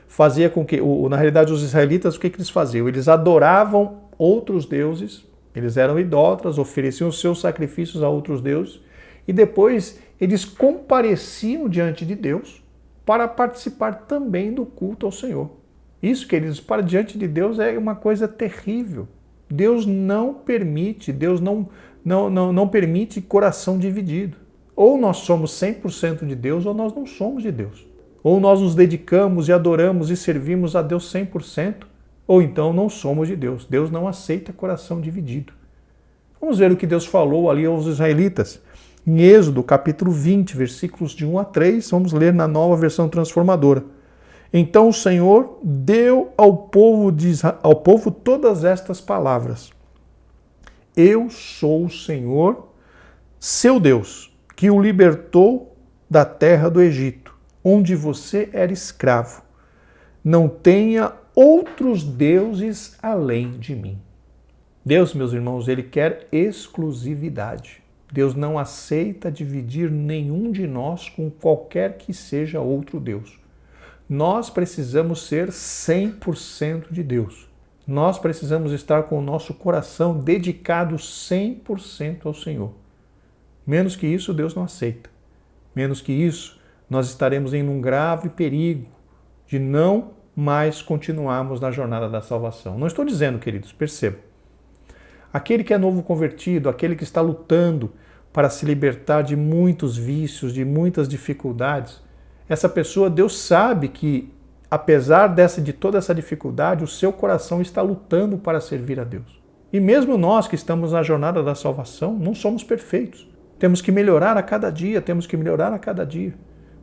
fazia com que, na realidade, os israelitas, o que eles faziam? Eles adoravam outros deuses, eles eram idólatras, ofereciam os seus sacrifícios a outros deuses, e depois eles compareciam diante de Deus para participar também do culto ao Senhor. Isso, queridos, para diante de Deus é uma coisa terrível. Deus não permite, Deus não permite coração dividido. Ou nós somos 100% de Deus ou nós não somos de Deus. Ou nós nos dedicamos e adoramos e servimos a Deus 100%, ou então não somos de Deus. Deus não aceita coração dividido. Vamos ver o que Deus falou ali aos israelitas. Em Êxodo, capítulo 20, versículos de 1 a 3, vamos ler na Nova Versão Transformadora. Então o Senhor deu ao povo todas estas palavras. Eu sou o Senhor, seu Deus, que o libertou da terra do Egito, onde você era escravo. Não tenha outros deuses além de mim. Deus, meus irmãos, Ele quer exclusividade. Deus não aceita dividir nenhum de nós com qualquer que seja outro Deus. Nós precisamos ser 100% de Deus. Nós precisamos estar com o nosso coração dedicado 100% ao Senhor. Menos que isso, Deus não aceita. Menos que isso, nós estaremos em um grave perigo de não mais continuarmos na jornada da salvação. Não estou dizendo, queridos, percebam, aquele que é novo convertido, aquele que está lutando para se libertar de muitos vícios, de muitas dificuldades, essa pessoa, Deus sabe que, apesar de toda essa dificuldade, o seu coração está lutando para servir a Deus. E mesmo nós que estamos na jornada da salvação, não somos perfeitos. Temos que melhorar a cada dia, temos que melhorar a cada dia.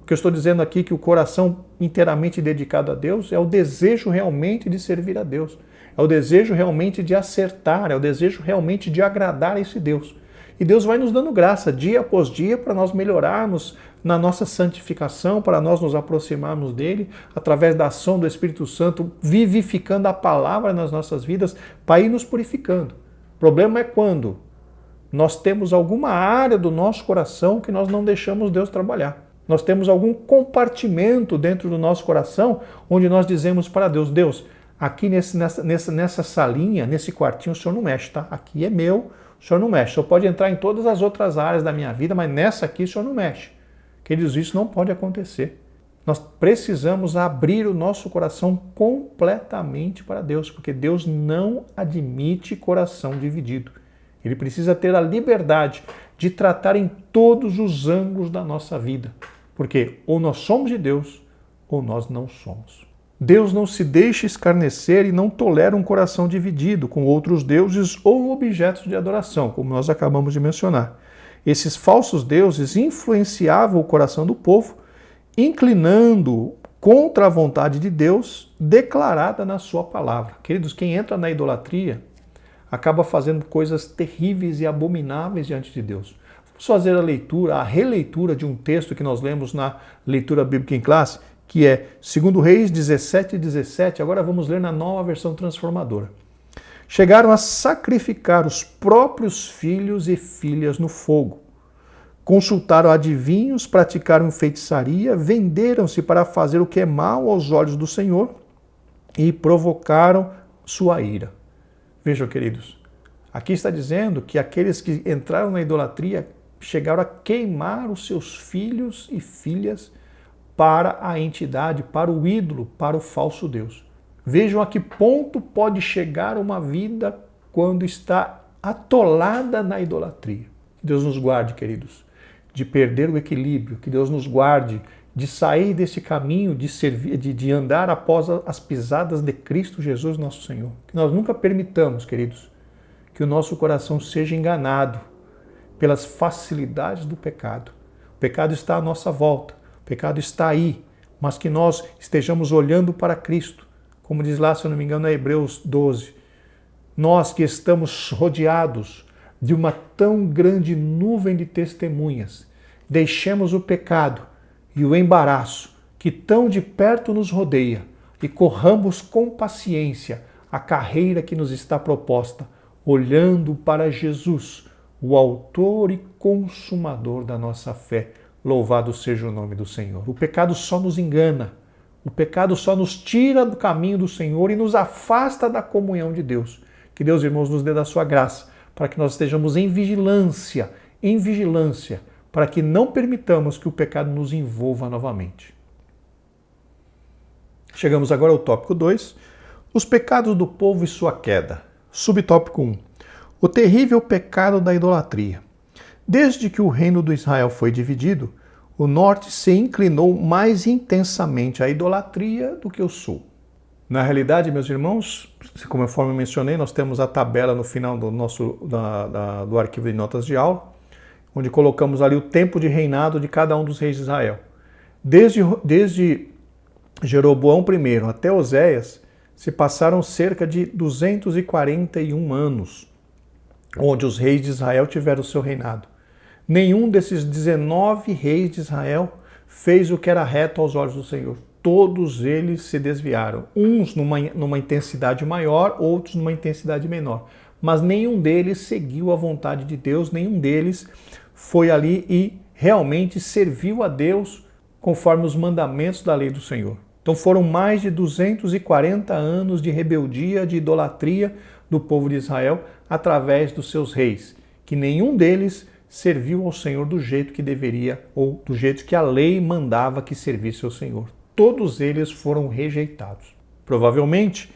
O que eu estou dizendo aqui é que o coração inteiramente dedicado a Deus é o desejo realmente de servir a Deus. É o desejo realmente de acertar, é o desejo realmente de agradar a esse Deus. E Deus vai nos dando graça dia após dia para nós melhorarmos na nossa santificação, para nós nos aproximarmos dele, através da ação do Espírito Santo, vivificando a palavra nas nossas vidas, para ir nos purificando. O problema é quando nós temos alguma área do nosso coração que nós não deixamos Deus trabalhar. Nós temos algum compartimento dentro do nosso coração onde nós dizemos para Deus, Deus, aqui nessa salinha, nesse quartinho, o Senhor não mexe, tá? Aqui é meu, o Senhor não mexe. O Senhor pode entrar em todas as outras áreas da minha vida, mas nessa aqui o Senhor não mexe. Queridos, isso não pode acontecer. Nós precisamos abrir o nosso coração completamente para Deus, porque Deus não admite coração dividido. Ele precisa ter a liberdade de tratar em todos os ângulos da nossa vida, porque ou nós somos de Deus ou nós não somos. Deus não se deixa escarnecer e não tolera um coração dividido com outros deuses ou objetos de adoração, como nós acabamos de mencionar. Esses falsos deuses influenciavam o coração do povo, inclinando contra a vontade de Deus declarada na sua palavra. Queridos, quem entra na idolatria acaba fazendo coisas terríveis e abomináveis diante de Deus. Vamos fazer a releitura de um texto que nós lemos na leitura bíblica em classe, que é 2 Reis 17:17. Agora vamos ler na Nova Versão Transformadora. Chegaram a sacrificar os próprios filhos e filhas no fogo. Consultaram adivinhos, praticaram feitiçaria, venderam-se para fazer o que é mal aos olhos do Senhor e provocaram sua ira. Vejam, queridos, aqui está dizendo que aqueles que entraram na idolatria chegaram a queimar os seus filhos e filhas para a entidade, para o ídolo, para o falso Deus. Vejam a que ponto pode chegar uma vida quando está atolada na idolatria. Que Deus nos guarde, queridos, de perder o equilíbrio, que Deus nos guarde de sair desse caminho de andar após as pisadas de Cristo Jesus, nosso Senhor. Que nós nunca permitamos, queridos, que o nosso coração seja enganado pelas facilidades do pecado. O pecado está à nossa volta, o pecado está aí, mas que nós estejamos olhando para Cristo. Como diz lá, se eu não me engano, é Hebreus 12. Nós que estamos rodeados de uma tão grande nuvem de testemunhas, deixemos o pecado e o embaraço que tão de perto nos rodeia e corramos com paciência a carreira que nos está proposta, olhando para Jesus, o autor e consumador da nossa fé. Louvado seja o nome do Senhor. O pecado só nos engana. O pecado só nos tira do caminho do Senhor e nos afasta da comunhão de Deus. Que Deus, irmãos, nos dê da sua graça, para que nós estejamos em vigilância, para que não permitamos que o pecado nos envolva novamente. Chegamos agora ao tópico 2, os pecados do povo e sua queda. Subtópico 1, o terrível pecado da idolatria. Desde que o reino do Israel foi dividido, o norte se inclinou mais intensamente à idolatria do que o sul. Na realidade, meus irmãos, conforme eu mencionei, nós temos a tabela no final do arquivo de notas de aula, onde colocamos ali o tempo de reinado de cada um dos reis de Israel. Desde Jeroboão I até Oséias, se passaram cerca de 241 anos, onde os reis de Israel tiveram o seu reinado. Nenhum desses 19 reis de Israel fez o que era reto aos olhos do Senhor. Todos eles se desviaram, uns numa intensidade maior, outros numa intensidade menor. Mas nenhum deles seguiu a vontade de Deus, nenhum deles foi ali e realmente serviu a Deus conforme os mandamentos da lei do Senhor. Então foram mais de 240 anos de rebeldia, de idolatria do povo de Israel através dos seus reis, que nenhum deles serviu ao Senhor do jeito que deveria ou do jeito que a lei mandava que servisse ao Senhor. todos eles foram rejeitados. Provavelmente,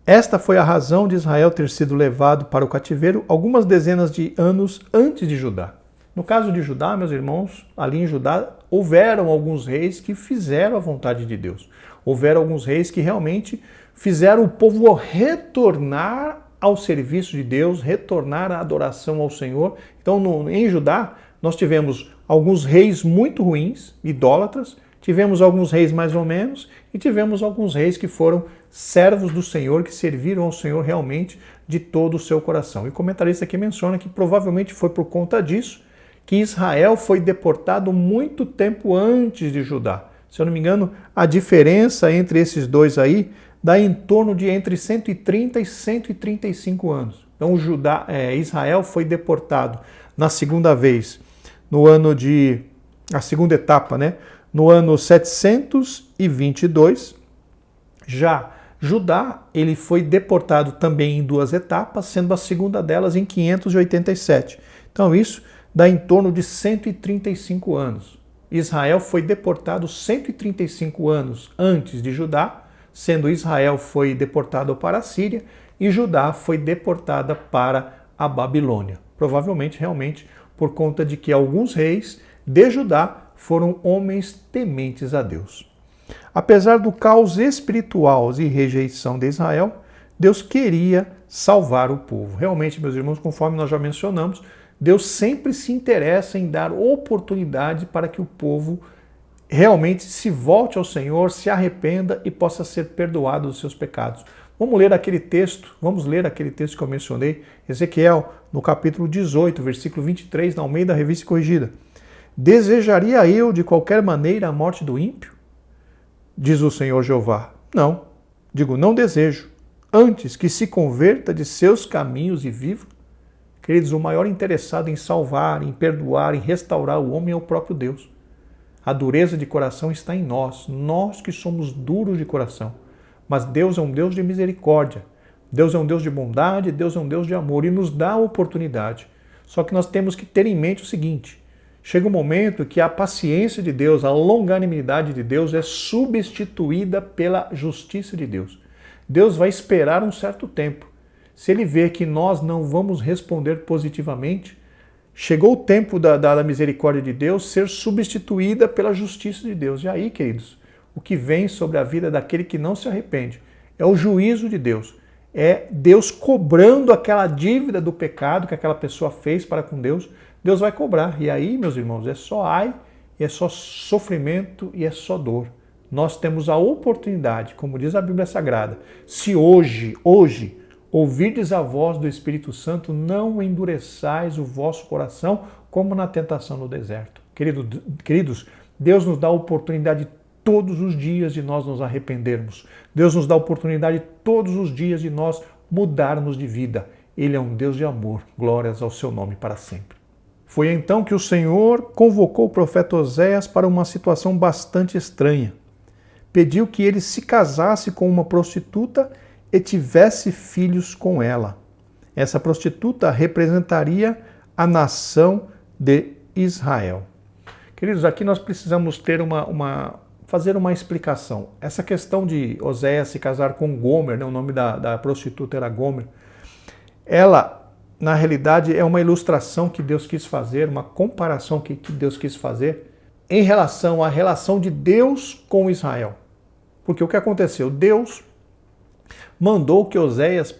esta foi a razão de Israel ter sido levado para o cativeiro algumas dezenas de anos antes de Judá. No caso de Judá, meus irmãos, ali em Judá, houveram alguns reis que fizeram a vontade de Deus. Houveram alguns reis que realmente fizeram o povo retornar ao serviço de Deus, retornar à adoração ao Senhor. Então, em Judá, nós tivemos alguns reis muito ruins, idólatras, tivemos alguns reis mais ou menos, e tivemos alguns reis que foram servos do Senhor, que serviram ao Senhor realmente de todo o seu coração. E o comentarista aqui menciona que provavelmente foi por conta disso que Israel foi deportado muito tempo antes de Judá. Se eu não me engano, a diferença entre esses dois aí dá em torno de entre 130 e 135 anos. Então Israel foi deportado na segunda vez, a segunda etapa, né? No ano 722. Já Judá, ele foi deportado também em duas etapas, sendo a segunda delas em 587. Então isso dá em torno de 135 anos. Israel foi deportado 135 anos antes de Judá, sendo Israel foi deportado para a Síria e Judá foi deportada para a Babilônia. Provavelmente, realmente, por conta de que alguns reis de Judá foram homens tementes a Deus. Apesar do caos espiritual e rejeição de Israel, Deus queria salvar o povo. Realmente, meus irmãos, conforme nós já mencionamos, Deus sempre se interessa em dar oportunidade para que o povo realmente se volte ao Senhor, se arrependa e possa ser perdoado dos seus pecados. Vamos ler aquele texto que eu mencionei, Ezequiel, no capítulo 18, versículo 23, na Almeida Revista Corrigida. Desejaria eu de qualquer maneira a morte do ímpio? Diz o Senhor Jeová. Não, não desejo, antes que se converta de seus caminhos e viva. Queridos, o maior interessado em salvar, em perdoar, em restaurar o homem é o próprio Deus. A dureza de coração está em nós que somos duros de coração. Mas Deus é um Deus de misericórdia, Deus é um Deus de bondade, Deus é um Deus de amor e nos dá a oportunidade. Só que nós temos que ter em mente o seguinte: chega um momento que a paciência de Deus, a longanimidade de Deus é substituída pela justiça de Deus. Deus vai esperar um certo tempo. Se ele vê que nós não vamos responder positivamente, chegou o tempo da misericórdia de Deus ser substituída pela justiça de Deus. E aí, queridos, o que vem sobre a vida daquele que não se arrepende é o juízo de Deus. É Deus cobrando aquela dívida do pecado que aquela pessoa fez para com Deus. Deus vai cobrar. E aí, meus irmãos, é só ai, é só sofrimento e é só dor. Nós temos a oportunidade, como diz a Bíblia Sagrada, se hoje, ouvirdes a voz do Espírito Santo, não endureçais o vosso coração, como na tentação no deserto. Queridos, Deus nos dá a oportunidade todos os dias de nós nos arrependermos. Deus nos dá a oportunidade todos os dias de nós mudarmos de vida. Ele é um Deus de amor. Glórias ao seu nome para sempre. Foi então que o Senhor convocou o profeta Oséias para uma situação bastante estranha. Pediu que ele se casasse com uma prostituta e tivesse filhos com ela. Essa prostituta representaria a nação de Israel. Queridos, aqui nós precisamos ter fazer uma explicação. Essa questão de Oséias se casar com Gomer, né, o nome da prostituta era Gomer, ela, na realidade, é uma ilustração que Deus quis fazer, uma comparação que Deus quis fazer em relação à relação de Deus com Israel. Porque o que aconteceu? Deus mandou que Oséias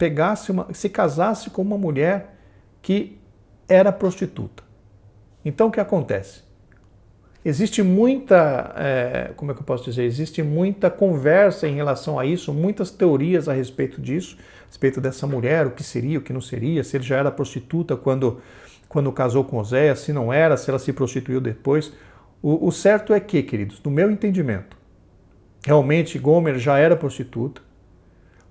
se casasse com uma mulher que era prostituta. Então o que acontece? Existe muita, existe muita conversa em relação a isso, muitas teorias a respeito disso, a respeito dessa mulher, o que seria, o que não seria, se ele já era prostituta quando casou com Oséias, se não era, se ela se prostituiu depois. O certo é que, queridos, no meu entendimento, realmente Gomer já era prostituta,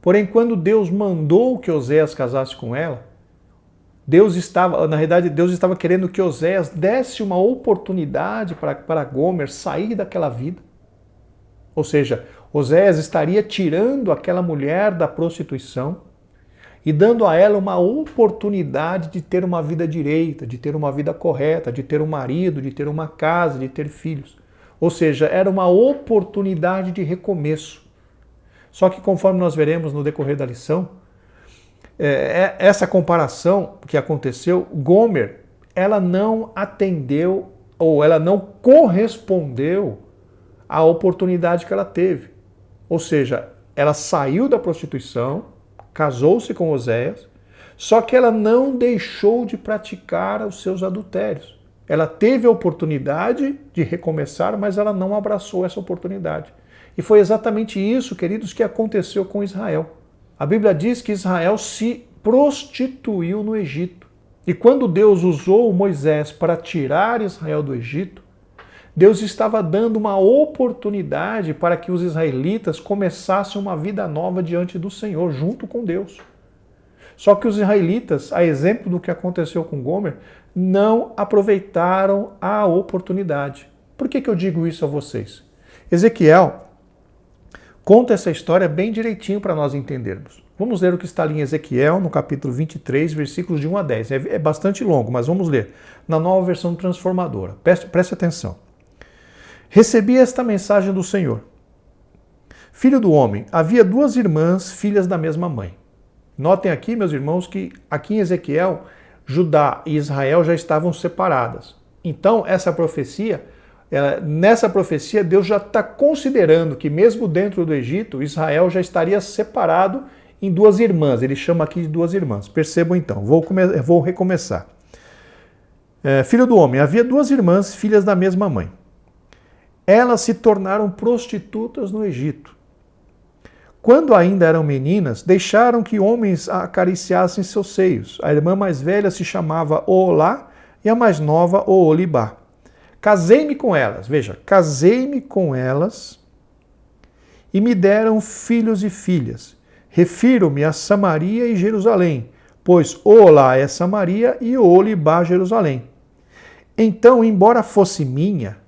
porém quando Deus mandou que Oséias casasse com ela, Deus estava querendo que Oséias desse uma oportunidade para Gomer sair daquela vida. Ou seja, Oséias estaria tirando aquela mulher da prostituição e dando a ela uma oportunidade de ter uma vida direita, de ter uma vida correta, de ter um marido, de ter uma casa, de ter filhos. Ou seja, era uma oportunidade de recomeço. Só que conforme nós veremos no decorrer da lição, essa comparação que aconteceu, Gomer, ela não atendeu ou ela não correspondeu à oportunidade que ela teve. Ou seja, ela saiu da prostituição, casou-se com Oséias, só que ela não deixou de praticar os seus adultérios. Ela teve a oportunidade de recomeçar, mas ela não abraçou essa oportunidade. E foi exatamente isso, queridos, que aconteceu com Israel. A Bíblia diz que Israel se prostituiu no Egito. E quando Deus usou Moisés para tirar Israel do Egito, Deus estava dando uma oportunidade para que os israelitas começassem uma vida nova diante do Senhor, junto com Deus. Só que os israelitas, a exemplo do que aconteceu com Gomer, não aproveitaram a oportunidade. Por que eu digo isso a vocês? Ezequiel conta essa história bem direitinho para nós entendermos. Vamos ler o que está ali em Ezequiel, no capítulo 23, versículos de 1 a 10. É bastante longo, mas vamos ler na Nova Versão Transformadora. Preste atenção. Recebi esta mensagem do Senhor. Filho do homem, havia duas irmãs, filhas da mesma mãe. Notem aqui, meus irmãos, que aqui em Ezequiel, Judá e Israel já estavam separadas. Então, nessa profecia, Deus já está considerando que mesmo dentro do Egito, Israel já estaria separado em duas irmãs. Ele chama aqui de duas irmãs. Percebam então, vou recomeçar. Filho do homem, havia duas irmãs, filhas da mesma mãe. Elas se tornaram prostitutas no Egito. Quando ainda eram meninas, deixaram que homens acariciassem seus seios. A irmã mais velha se chamava Oolá e a mais nova Oolibá. Casei-me com elas, veja, casei-me com elas e me deram filhos e filhas. Refiro-me a Samaria e Jerusalém, pois Oolá é Samaria e Oolibá Jerusalém. Então, embora fosse minha,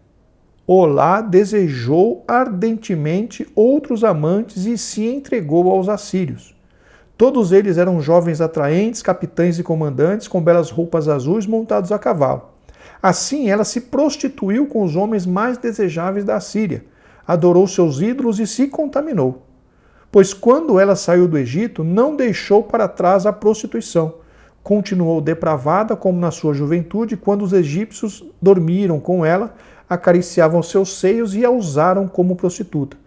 Olá desejou ardentemente outros amantes e se entregou aos assírios. Todos eles eram jovens atraentes, capitães e comandantes, com belas roupas azuis montados a cavalo. Assim ela se prostituiu com os homens mais desejáveis da Assíria, adorou seus ídolos e se contaminou. Pois quando ela saiu do Egito, não deixou para trás a prostituição. Continuou depravada como na sua juventude, quando os egípcios dormiram com ela, acariciavam seus seios e a usaram como prostituta.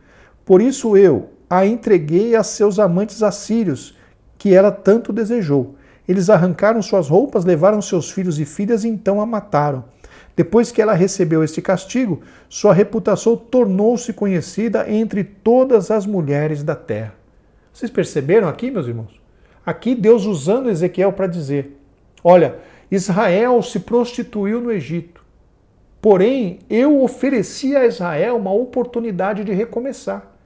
Por isso eu a entreguei a seus amantes assírios, que ela tanto desejou. Eles arrancaram suas roupas, levaram seus filhos e filhas e então a mataram. Depois que ela recebeu este castigo, sua reputação tornou-se conhecida entre todas as mulheres da terra. Vocês perceberam aqui, meus irmãos? Aqui Deus usando Ezequiel para dizer, olha, Israel se prostituiu no Egito. Porém, eu ofereci a Israel uma oportunidade de recomeçar.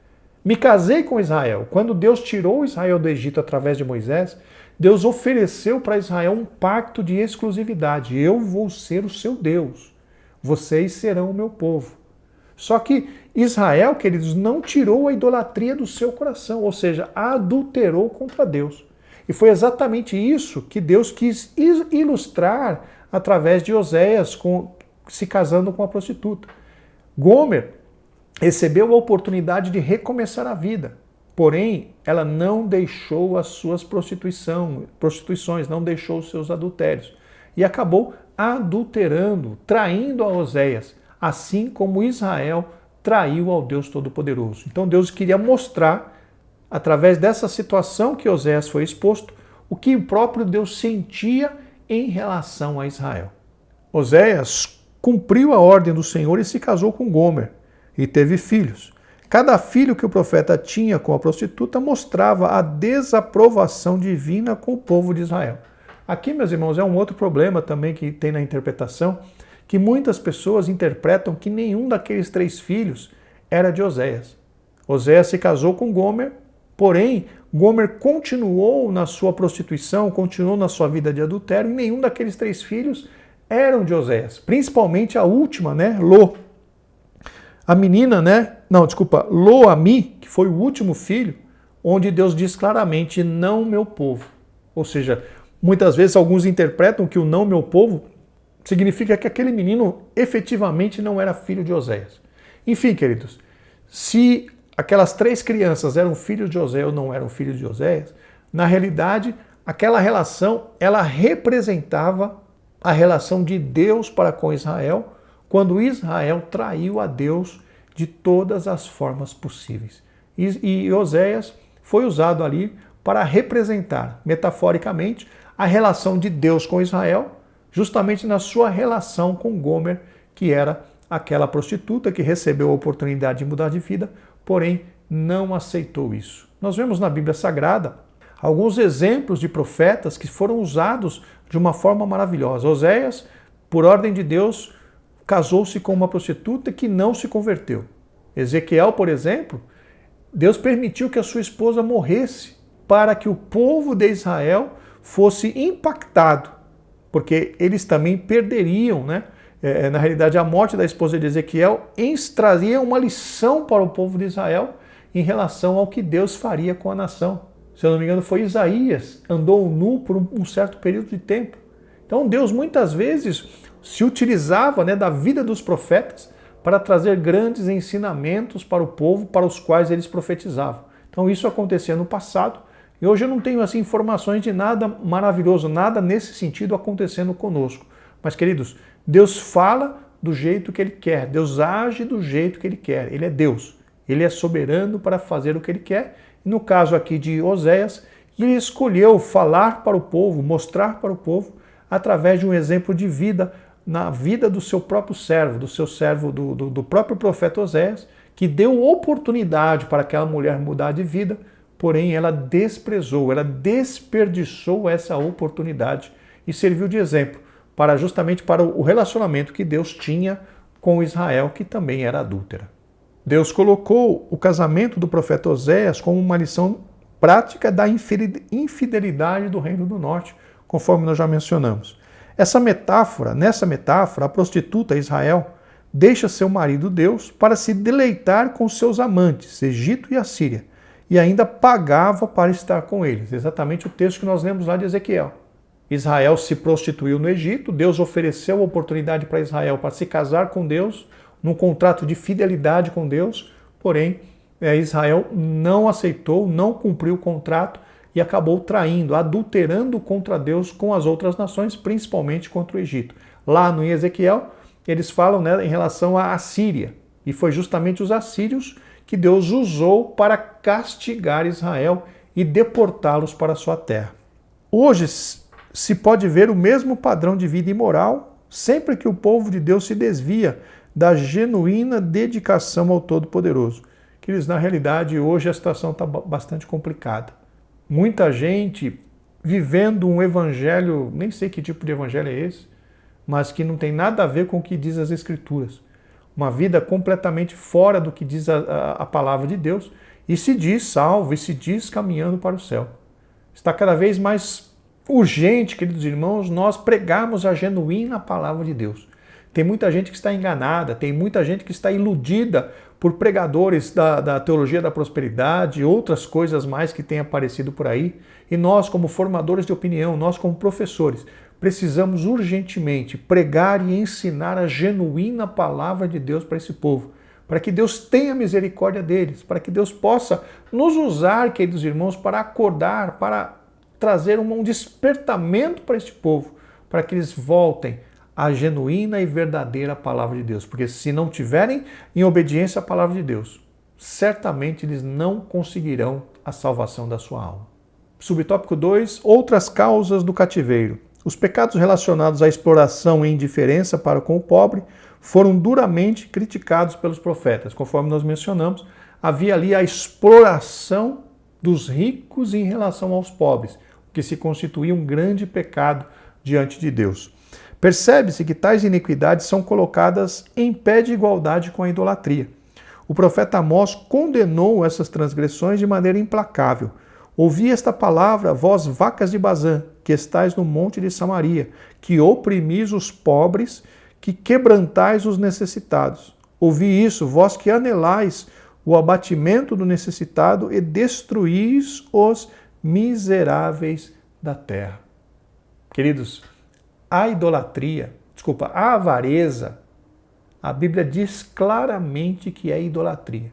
Me casei com Israel. Quando Deus tirou Israel do Egito através de Moisés, Deus ofereceu para Israel um pacto de exclusividade. Eu vou ser o seu Deus. Vocês serão o meu povo. Só que Israel, queridos, não tirou a idolatria do seu coração, ou seja, adulterou contra Deus. E foi exatamente isso que Deus quis ilustrar através de Oséias, se casando com a prostituta. Gomer recebeu a oportunidade de recomeçar a vida, porém, ela não deixou as suas prostituições, não deixou os seus adultérios, e acabou adulterando, traindo a Oséias, assim como Israel traiu ao Deus Todo-Poderoso. Então Deus queria mostrar, através dessa situação que Oséias foi exposto, o que o próprio Deus sentia em relação a Israel. Oséias cumpriu a ordem do Senhor e se casou com Gomer, e teve filhos. Cada filho que o profeta tinha com a prostituta mostrava a desaprovação divina com o povo de Israel. Aqui, meus irmãos, é um outro problema também que tem na interpretação, que muitas pessoas interpretam que nenhum daqueles 3 filhos era de Oséias. Oséias se casou com Gomer, porém, Gomer continuou na sua prostituição, continuou na sua vida de adultério, e nenhum daqueles 3 filhos eram de Oséias, principalmente a última, Ló. A menina, Lo-Ami, que foi o último filho, onde Deus diz claramente, não meu povo. Ou seja, muitas vezes alguns interpretam que o não meu povo significa que aquele menino efetivamente não era filho de Oséias. Enfim, queridos, se aquelas 3 crianças eram filhos de Oséias ou não eram filhos de Oséias, na realidade, aquela relação, ela representava a relação de Deus para com Israel, quando Israel traiu a Deus de todas as formas possíveis. E Oséias foi usado ali para representar, metaforicamente, a relação de Deus com Israel, justamente na sua relação com Gomer, que era aquela prostituta que recebeu a oportunidade de mudar de vida, porém não aceitou isso. Nós vemos na Bíblia Sagrada alguns exemplos de profetas que foram usados de uma forma maravilhosa. Oséias, por ordem de Deus, casou-se com uma prostituta que não se converteu. Ezequiel, por exemplo, Deus permitiu que a sua esposa morresse para que o povo de Israel fosse impactado, porque eles também perderiam, né? Na realidade, a morte da esposa de Ezequiel traria uma lição para o povo de Israel em relação ao que Deus faria com a nação. Se eu não me engano, foi Isaías, andou nu por um certo período de tempo. Então Deus muitas vezes se utilizava, né, da vida dos profetas para trazer grandes ensinamentos para o povo para os quais eles profetizavam. Então isso acontecia no passado e hoje eu não tenho assim informações de nada maravilhoso, nada nesse sentido acontecendo conosco. Mas queridos, Deus fala do jeito que Ele quer, Deus age do jeito que Ele quer, Ele é Deus, Ele é soberano para fazer o que Ele quer. E no caso aqui de Oséias, Ele escolheu falar para o povo, mostrar para o povo, através de um exemplo de vida, na vida do seu próprio servo, do próprio profeta Oséias, que deu oportunidade para aquela mulher mudar de vida, porém ela desprezou, ela desperdiçou essa oportunidade e serviu de exemplo justamente para o relacionamento que Deus tinha com Israel, que também era adúltera. Deus colocou o casamento do profeta Oséias como uma lição prática da infidelidade do Reino do Norte, conforme nós já mencionamos. Nessa metáfora, a prostituta Israel deixa seu marido Deus para se deleitar com seus amantes, Egito e Assíria, e ainda pagava para estar com eles. Exatamente o texto que nós lemos lá de Ezequiel. Israel se prostituiu no Egito, Deus ofereceu a oportunidade para Israel para se casar com Deus, num contrato de fidelidade com Deus, porém Israel não aceitou, não cumpriu o contrato e acabou traindo, adulterando contra Deus com as outras nações, principalmente contra o Egito. Lá no Ezequiel, eles falam, né, em relação à Assíria, e foi justamente os assírios que Deus usou para castigar Israel e deportá-los para a sua terra. Hoje se pode ver o mesmo padrão de vida imoral sempre que o povo de Deus se desvia da genuína dedicação ao Todo-Poderoso. Queridos, na realidade, hoje a situação está bastante complicada. Muita gente vivendo um evangelho, nem sei que tipo de evangelho é esse, mas que não tem nada a ver com o que diz as Escrituras. Uma vida completamente fora do que diz a palavra de Deus e se diz salvo e se diz caminhando para o céu. Está cada vez mais urgente, queridos irmãos, nós pregarmos a genuína palavra de Deus. Tem muita gente que está enganada, tem muita gente que está iludida por pregadores da teologia da prosperidade e outras coisas mais que têm aparecido por aí. E nós, como formadores de opinião, nós como professores, precisamos urgentemente pregar e ensinar a genuína palavra de Deus para esse povo, para que Deus tenha misericórdia deles, para que Deus possa nos usar, queridos irmãos, para acordar, para trazer um despertamento para este povo, para que eles voltem à genuína e verdadeira palavra de Deus. Porque se não tiverem em obediência à palavra de Deus, certamente eles não conseguirão a salvação da sua alma. Subtópico 2, outras causas do cativeiro. Os pecados relacionados à exploração e indiferença para com o pobre foram duramente criticados pelos profetas. Conforme nós mencionamos, havia ali a exploração dos ricos em relação aos pobres, o que se constituía um grande pecado diante de Deus. Percebe-se que tais iniquidades são colocadas em pé de igualdade com a idolatria. O profeta Amós condenou essas transgressões de maneira implacável. Ouvi esta palavra, vós vacas de Bazã, que estais no monte de Samaria, que oprimis os pobres, que quebrantais os necessitados. Ouvi isso, vós que anelais o abatimento do necessitado e destruís os miseráveis da terra. Queridos, a avareza A Bíblia diz claramente que é idolatria.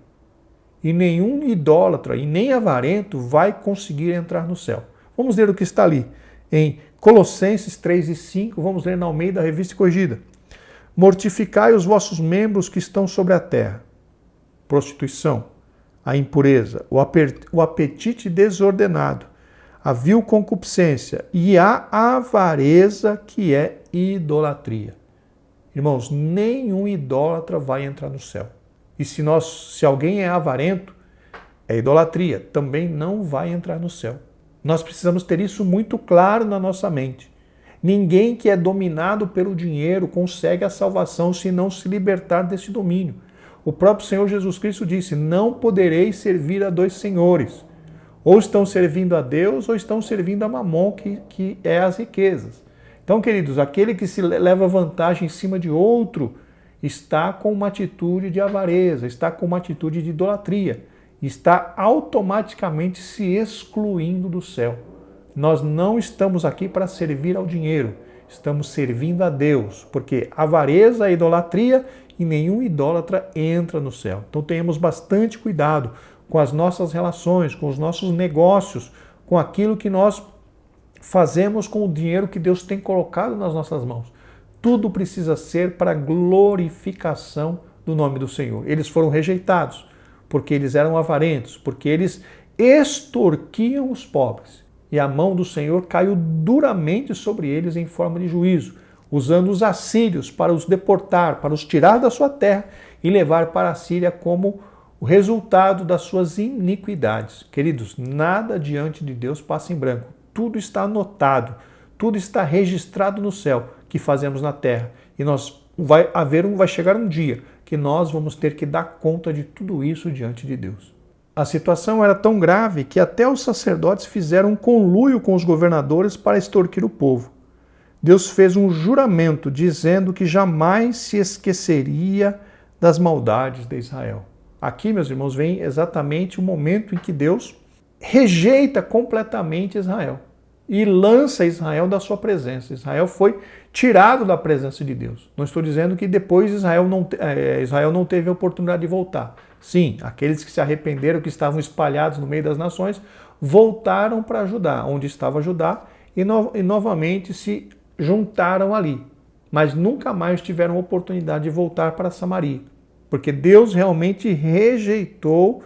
E nenhum idólatra e nem avarento vai conseguir entrar no céu. Vamos ler o que está ali em Colossenses 3 e 5, vamos ler na Almeida, Revista e Corrigida. Mortificai os vossos membros que estão sobre a terra. Prostituição, a impureza, o apetite desordenado, a vil concupiscência e a avareza, que é idolatria. Irmãos, nenhum idólatra vai entrar no céu. E se alguém é avarento, é idolatria, também não vai entrar no céu. Nós precisamos ter isso muito claro na nossa mente. Ninguém que é dominado pelo dinheiro consegue a salvação se não se libertar desse domínio. O próprio Senhor Jesus Cristo disse: não podereis servir a dois senhores. Ou estão servindo a Deus ou estão servindo a Mamon, que é as riquezas. Então, queridos, aquele que se leva vantagem em cima de outro está com uma atitude de avareza, está com uma atitude de idolatria, está automaticamente se excluindo do céu. Nós não estamos aqui para servir ao dinheiro, estamos servindo a Deus, porque avareza é idolatria e nenhum idólatra entra no céu. Então tenhamos bastante cuidado com as nossas relações, com os nossos negócios, com aquilo que nós fazemos com o dinheiro que Deus tem colocado nas nossas mãos. Tudo precisa ser para a glorificação do nome do Senhor. Eles foram rejeitados porque eles eram avarentos, porque eles extorquiam os pobres. E a mão do Senhor caiu duramente sobre eles em forma de juízo, usando os assírios para os deportar, para os tirar da sua terra e levar para a Síria como o resultado das suas iniquidades. Queridos, nada diante de Deus passa em branco. Tudo está anotado, tudo está registrado no céu que fazemos na terra. E vai chegar um dia que nós vamos ter que dar conta de tudo isso diante de Deus. A situação era tão grave que até os sacerdotes fizeram um conluio com os governadores para extorquir o povo. Deus fez um juramento dizendo que jamais se esqueceria das maldades de Israel. Aqui, meus irmãos, vem exatamente o momento em que Deus rejeita completamente Israel e lança Israel da sua presença. Israel foi tirado da presença de Deus. Não estou dizendo que depois Israel não teve a oportunidade de voltar. Sim, aqueles que se arrependeram, que estavam espalhados no meio das nações, voltaram para Judá, onde estava Judá, e novamente se juntaram ali. Mas nunca mais tiveram oportunidade de voltar para Samaria, porque Deus realmente rejeitou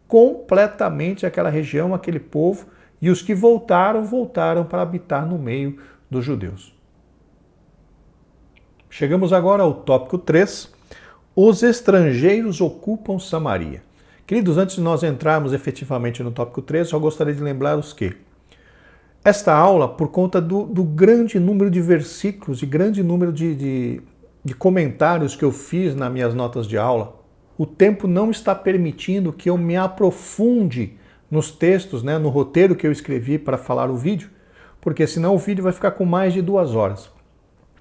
completamente aquela região, aquele povo, e os que voltaram para habitar no meio dos judeus. Chegamos agora ao tópico 3. Os estrangeiros ocupam Samaria. Queridos, antes de nós entrarmos efetivamente no tópico 3, eu gostaria de lembrar os que esta aula, por conta do grande número de versículos e grande número de comentários que eu fiz nas minhas notas de aula, o tempo não está permitindo que eu me aprofunde nos textos, no roteiro que eu escrevi para falar o vídeo, porque senão o vídeo vai ficar com mais de 2 horas.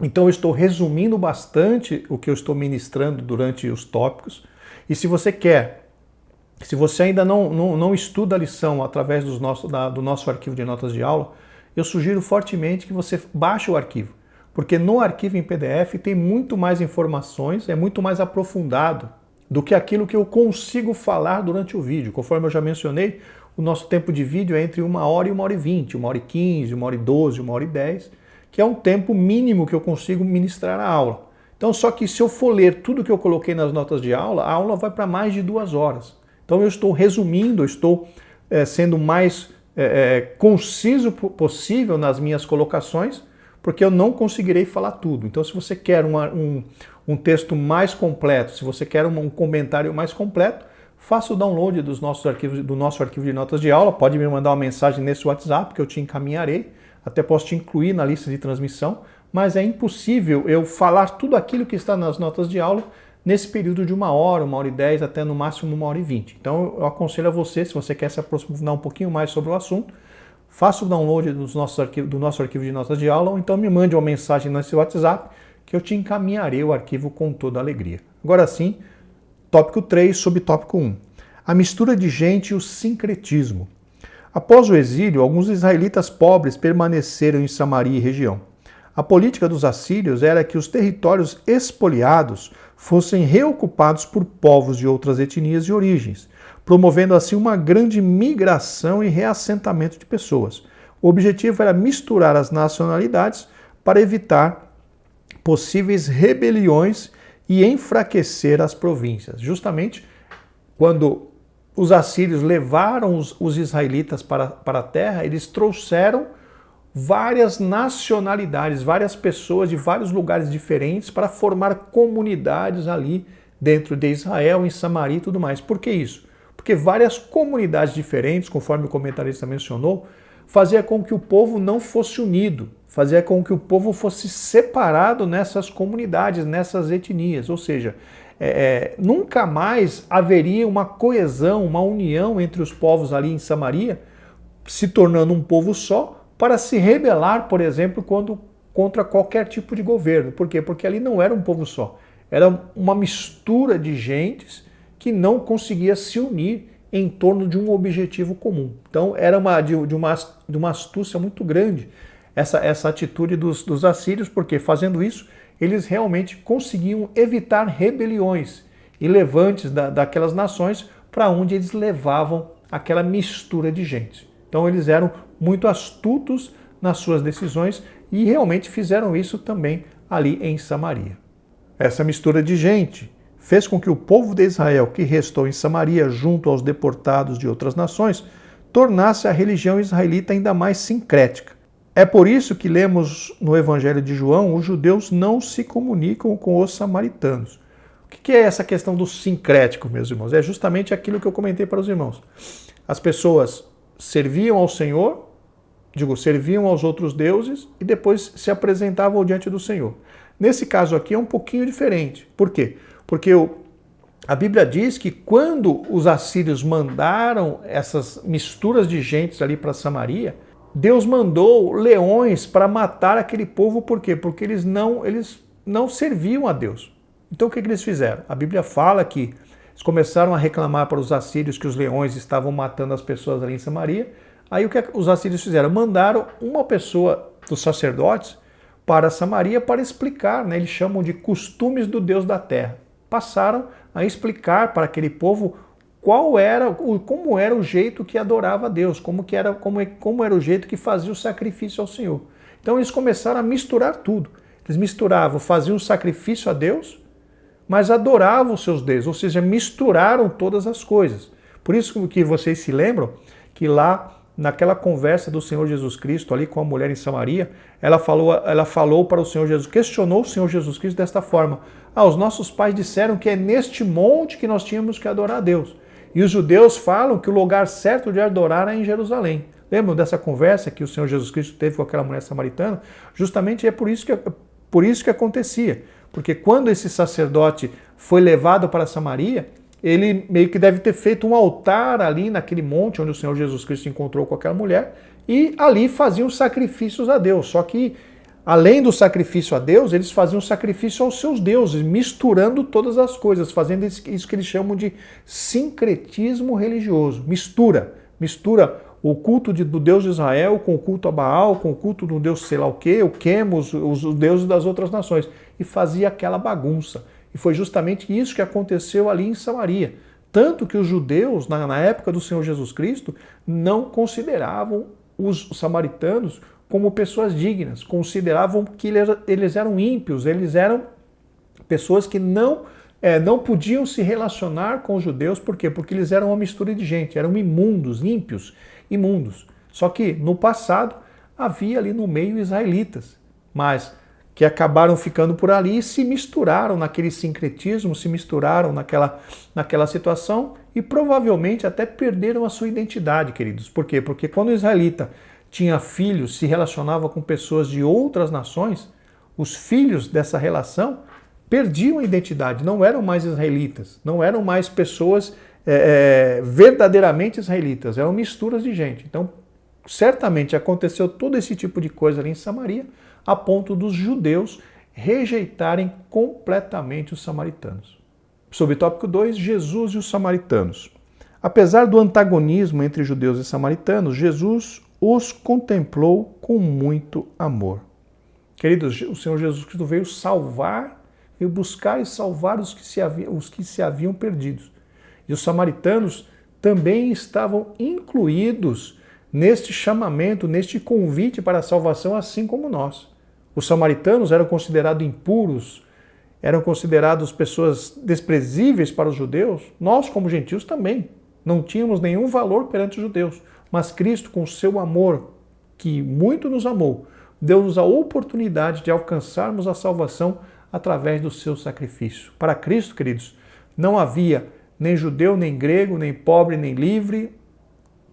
Então eu estou resumindo bastante o que eu estou ministrando durante os tópicos, e se você ainda não estuda a lição através do nosso arquivo de notas de aula, eu sugiro fortemente que você baixe o arquivo, porque no arquivo em PDF tem muito mais informações, é muito mais aprofundado do que aquilo que eu consigo falar durante o vídeo. Conforme eu já mencionei, o nosso tempo de vídeo é entre 1 hora e 1h20, 1h15, 1h12, 1h10, que é um tempo mínimo que eu consigo ministrar a aula. Então, só que se eu for ler tudo que eu coloquei nas notas de aula, a aula vai para mais de 2 horas. Então, eu estou resumindo, eu estou sendo mais conciso possível nas minhas colocações, porque eu não conseguirei falar tudo. Então, se você quer um texto mais completo, se você quer um comentário mais completo, faça o download do nosso arquivo de notas de aula, pode me mandar uma mensagem nesse WhatsApp que eu te encaminharei, até posso te incluir na lista de transmissão, mas é impossível eu falar tudo aquilo que está nas notas de aula nesse período de 1 hora, 1h10, até no máximo 1h20. Então eu aconselho a você, se você quer se aprofundar um pouquinho mais sobre o assunto, faça o download do nosso arquivo de notas de aula, ou então me mande uma mensagem nesse WhatsApp que eu te encaminharei o arquivo com toda a alegria. Agora sim, tópico 3, subtópico 1. A mistura de gente e o sincretismo. Após o exílio, alguns israelitas pobres permaneceram em Samaria e região. A política dos assírios era que os territórios expoliados fossem reocupados por povos de outras etnias e origens, promovendo assim uma grande migração e reassentamento de pessoas. O objetivo era misturar as nacionalidades para evitar possíveis rebeliões e enfraquecer as províncias. Justamente quando os assírios levaram os israelitas para a terra, eles trouxeram várias nacionalidades, várias pessoas de vários lugares diferentes para formar comunidades ali dentro de Israel, em Samaria e tudo mais. Por que isso? Porque várias comunidades diferentes, conforme o comentarista mencionou, fazia com que o povo não fosse unido, fazia com que o povo fosse separado nessas comunidades, nessas etnias. Ou seja, nunca mais haveria uma coesão, uma união entre os povos ali em Samaria, se tornando um povo só, para se rebelar, por exemplo, contra qualquer tipo de governo. Por quê? Porque ali não era um povo só. Era uma mistura de gentes que não conseguia se unir em torno de um objetivo comum. Então era de uma astúcia muito grande essa atitude dos assírios, porque fazendo isso, eles realmente conseguiam evitar rebeliões e levantes daquelas nações para onde eles levavam aquela mistura de gente. Então eles eram muito astutos nas suas decisões e realmente fizeram isso também ali em Samaria. Essa mistura de gente fez com que o povo de Israel, que restou em Samaria junto aos deportados de outras nações, tornasse a religião israelita ainda mais sincrética. É por isso que lemos no Evangelho de João, os judeus não se comunicam com os samaritanos. O que é essa questão do sincrético, meus irmãos? É justamente aquilo que eu comentei para os irmãos. As pessoas serviam ao Senhor, serviam aos outros deuses e depois se apresentavam diante do Senhor. Nesse caso aqui é um pouquinho diferente. Por quê? Porque a Bíblia diz que quando os assírios mandaram essas misturas de gentes ali para Samaria, Deus mandou leões para matar aquele povo. Por quê? Porque eles não serviam a Deus. Então o que eles fizeram? A Bíblia fala que eles começaram a reclamar para os assírios que os leões estavam matando as pessoas ali em Samaria. Aí o que os assírios fizeram? Mandaram uma pessoa dos sacerdotes para Samaria para explicar, né? Eles chamam de costumes do Deus da terra. Passaram a explicar para aquele povo como era o jeito que adorava a Deus, como era o jeito que fazia o sacrifício ao Senhor. Então eles começaram a misturar tudo. Eles misturavam, faziam o sacrifício a Deus, mas adoravam os seus deuses, ou seja, misturaram todas as coisas. Por isso que vocês se lembram que lá naquela conversa do Senhor Jesus Cristo ali com a mulher em Samaria, ela falou para o Senhor Jesus, questionou o Senhor Jesus Cristo desta forma: os nossos pais disseram que é neste monte que nós tínhamos que adorar a Deus. E os judeus falam que o lugar certo de adorar é em Jerusalém. Lembram dessa conversa que o Senhor Jesus Cristo teve com aquela mulher samaritana? Justamente é por isso que acontecia. Porque quando esse sacerdote foi levado para Samaria, ele meio que deve ter feito um altar ali naquele monte onde o Senhor Jesus Cristo se encontrou com aquela mulher e ali faziam sacrifícios a Deus. Só que, além do sacrifício a Deus, eles faziam sacrifício aos seus deuses, misturando todas as coisas, fazendo isso que eles chamam de sincretismo religioso. Mistura o culto do Deus de Israel com o culto a Baal, com o culto do Deus sei lá o quê, o Quemos, os deuses das outras nações. E fazia aquela bagunça. E foi justamente isso que aconteceu ali em Samaria. Tanto que os judeus, na época do Senhor Jesus Cristo, não consideravam os samaritanos como pessoas dignas, consideravam que eles eram ímpios, eles eram pessoas que não podiam se relacionar com os judeus. Por quê? Porque eles eram uma mistura de gente, eram imundos, ímpios, imundos. Só que no passado havia ali no meio israelitas, mas que acabaram ficando por ali e se misturaram naquele sincretismo, se misturaram naquela situação e provavelmente até perderam a sua identidade, queridos. Por quê? Porque quando o israelita tinha filhos, se relacionava com pessoas de outras nações, os filhos dessa relação perdiam a identidade, não eram mais israelitas, não eram mais pessoas verdadeiramente israelitas, eram misturas de gente. Então, certamente aconteceu todo esse tipo de coisa ali em Samaria, a ponto dos judeus rejeitarem completamente os samaritanos. Subtópico 2, Jesus e os samaritanos. Apesar do antagonismo entre judeus e samaritanos, Jesus os contemplou com muito amor. Queridos, o Senhor Jesus Cristo veio salvar, veio buscar e salvar os que se haviam perdidos. E os samaritanos também estavam incluídos neste chamamento, neste convite para a salvação, assim como nós. Os samaritanos eram considerados impuros, eram considerados pessoas desprezíveis para os judeus. Nós, como gentios, também não tínhamos nenhum valor perante os judeus. Mas Cristo, com o seu amor, que muito nos amou, deu-nos a oportunidade de alcançarmos a salvação através do seu sacrifício. Para Cristo, queridos, não havia nem judeu, nem grego, nem pobre, nem livre.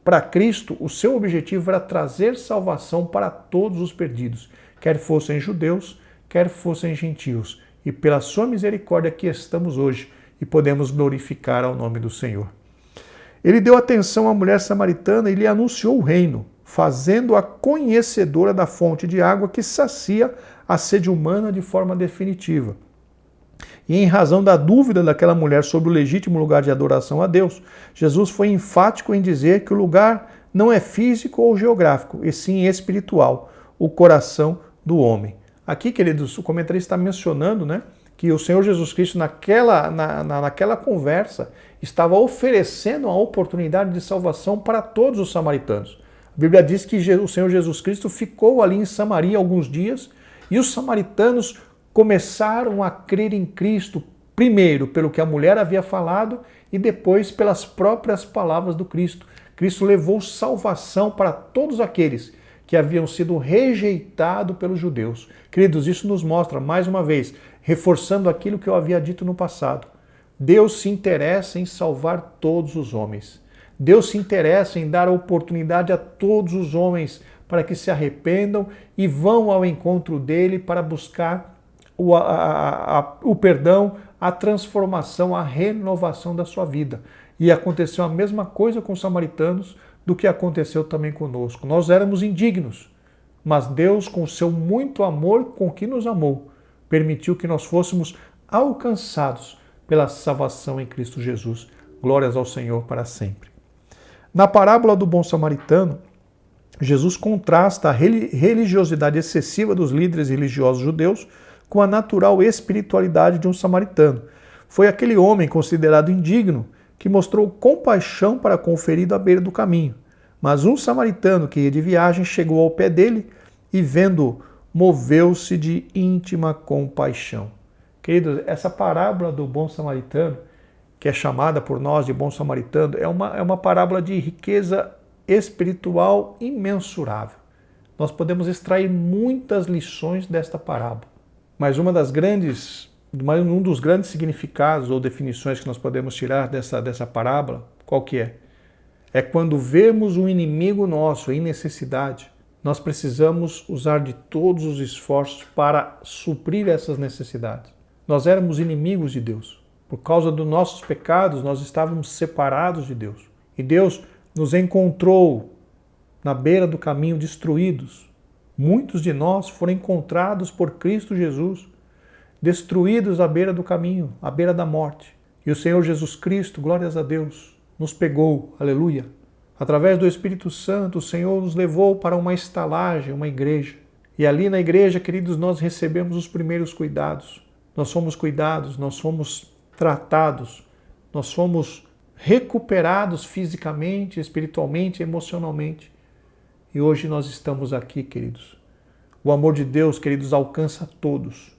Para Cristo, o seu objetivo era trazer salvação para todos os perdidos, quer fossem judeus, quer fossem gentios. E pela sua misericórdia aqui estamos hoje e podemos glorificar ao nome do Senhor. Ele deu atenção à mulher samaritana e lhe anunciou o reino, fazendo-a conhecedora da fonte de água que sacia a sede humana de forma definitiva. E em razão da dúvida daquela mulher sobre o legítimo lugar de adoração a Deus, Jesus foi enfático em dizer que o lugar não é físico ou geográfico, e sim espiritual, o coração do homem. Aqui, queridos, o comentarista está mencionando, que o Senhor Jesus Cristo, naquela conversa, estava oferecendo a oportunidade de salvação para todos os samaritanos. A Bíblia diz que o Senhor Jesus Cristo ficou ali em Samaria alguns dias e os samaritanos começaram a crer em Cristo, primeiro pelo que a mulher havia falado e depois pelas próprias palavras do Cristo. Cristo levou salvação para todos aqueles que haviam sido rejeitados pelos judeus. Queridos, isso nos mostra, mais uma vez, reforçando aquilo que eu havia dito no passado. Deus se interessa em salvar todos os homens. Deus se interessa em dar a oportunidade a todos os homens para que se arrependam e vão ao encontro dele para buscar o perdão, a transformação, a renovação da sua vida. E aconteceu a mesma coisa com os samaritanos do que aconteceu também conosco. Nós éramos indignos, mas Deus, com o seu muito amor com que nos amou, permitiu que nós fôssemos alcançados pela salvação em Cristo Jesus. Glórias ao Senhor para sempre. Na parábola do bom samaritano, Jesus contrasta a religiosidade excessiva dos líderes religiosos judeus com a natural espiritualidade de um samaritano. Foi aquele homem considerado indigno que mostrou compaixão para com o ferido à beira do caminho. Mas um samaritano que ia de viagem chegou ao pé dele e, vendo-o, moveu-se de íntima compaixão. Queridos, essa parábola do bom samaritano, que é chamada por nós de bom samaritano, é uma parábola de riqueza espiritual imensurável. Nós podemos extrair muitas lições desta parábola. Mas um dos grandes significados ou definições que nós podemos tirar dessa parábola, qual que é? É quando vemos um inimigo nosso em necessidade, nós precisamos usar de todos os esforços para suprir essas necessidades. Nós éramos inimigos de Deus. Por causa dos nossos pecados, nós estávamos separados de Deus. E Deus nos encontrou na beira do caminho destruídos. Muitos de nós foram encontrados por Cristo Jesus, destruídos à beira do caminho, à beira da morte. E o Senhor Jesus Cristo, glórias a Deus, nos pegou, aleluia. Através do Espírito Santo, o Senhor nos levou para uma estalagem, uma igreja. E ali na igreja, queridos, nós recebemos os primeiros cuidados. Nós somos cuidados, nós somos tratados, nós somos recuperados fisicamente, espiritualmente, emocionalmente. E hoje nós estamos aqui, queridos. O amor de Deus, queridos, alcança todos.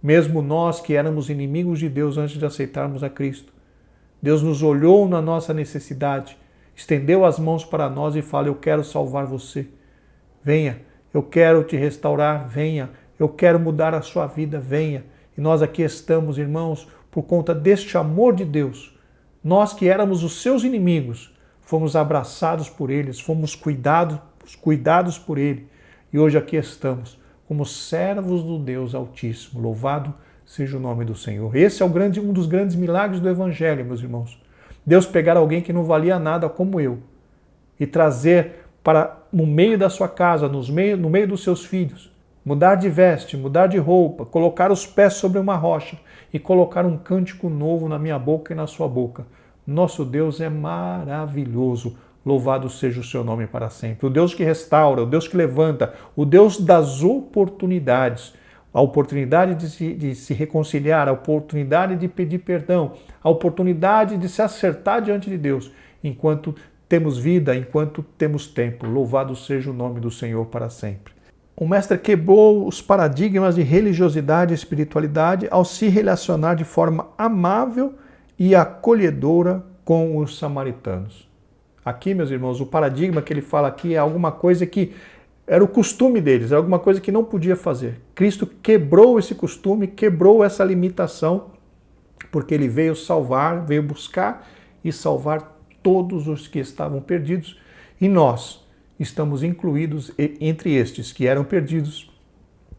Mesmo nós que éramos inimigos de Deus antes de aceitarmos a Cristo. Deus nos olhou na nossa necessidade, estendeu as mãos para nós e fala: eu quero salvar você. Venha, eu quero te restaurar, venha. Eu quero mudar a sua vida, venha. E nós aqui estamos, irmãos, por conta deste amor de Deus. Nós que éramos os seus inimigos, fomos abraçados por eles, fomos cuidados por ele. E hoje aqui estamos, como servos do Deus Altíssimo. Louvado seja o nome do Senhor. Esse é um dos grandes milagres do Evangelho, meus irmãos. Deus pegar alguém que não valia nada como eu e trazer para no meio da sua casa, no meio dos seus filhos, mudar de veste, mudar de roupa, colocar os pés sobre uma rocha e colocar um cântico novo na minha boca e na sua boca. Nosso Deus é maravilhoso. Louvado seja o seu nome para sempre. O Deus que restaura, o Deus que levanta, o Deus das oportunidades. A oportunidade de se reconciliar, a oportunidade de pedir perdão, a oportunidade de se acertar diante de Deus, enquanto temos vida, enquanto temos tempo. Louvado seja o nome do Senhor para sempre. O Mestre quebrou os paradigmas de religiosidade e espiritualidade ao se relacionar de forma amável e acolhedora com os samaritanos. Aqui, meus irmãos, o paradigma que ele fala aqui é alguma coisa que era o costume deles, era alguma coisa que não podia fazer. Cristo quebrou esse costume, quebrou essa limitação, porque ele veio salvar, veio buscar e salvar todos os que estavam perdidos. E nós estamos incluídos entre estes que eram perdidos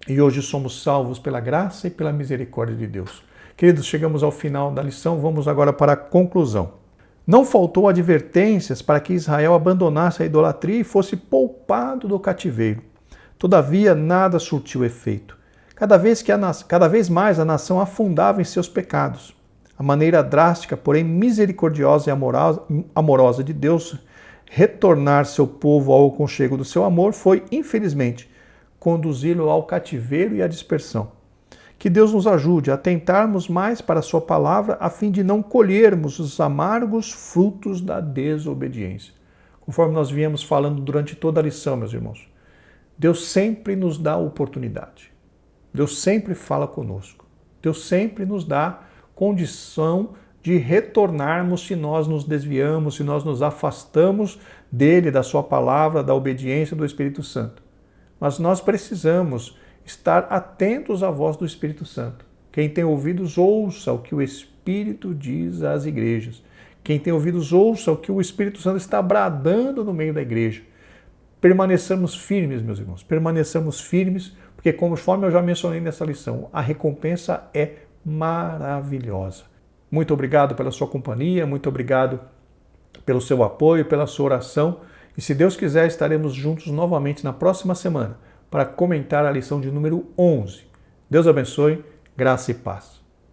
e hoje somos salvos pela graça e pela misericórdia de Deus. Queridos, chegamos ao final da lição, vamos agora para a conclusão. Não faltou advertências para que Israel abandonasse a idolatria e fosse poupado do cativeiro. Todavia, nada surtiu efeito. Cada vez mais a nação afundava em seus pecados. A maneira drástica, porém misericordiosa e amorosa de Deus retornar seu povo ao aconchego do seu amor foi, infelizmente, conduzi-lo ao cativeiro e à dispersão. Que Deus nos ajude a atentarmos mais para a sua palavra a fim de não colhermos os amargos frutos da desobediência. Conforme nós viemos falando durante toda a lição, meus irmãos, Deus sempre nos dá oportunidade. Deus sempre fala conosco. Deus sempre nos dá condição de retornarmos se nós nos desviamos, se nós nos afastamos dele, da sua palavra, da obediência do Espírito Santo. Mas nós precisamos estar atentos à voz do Espírito Santo. Quem tem ouvidos, ouça o que o Espírito diz às igrejas. Quem tem ouvidos, ouça o que o Espírito Santo está bradando no meio da igreja. Permaneçamos firmes, meus irmãos, permaneçamos firmes, porque conforme eu já mencionei nessa lição, a recompensa é maravilhosa. Muito obrigado pela sua companhia, muito obrigado pelo seu apoio, pela sua oração. E se Deus quiser, estaremos juntos novamente na próxima semana para comentar a lição de número 11. Deus abençoe, graça e paz.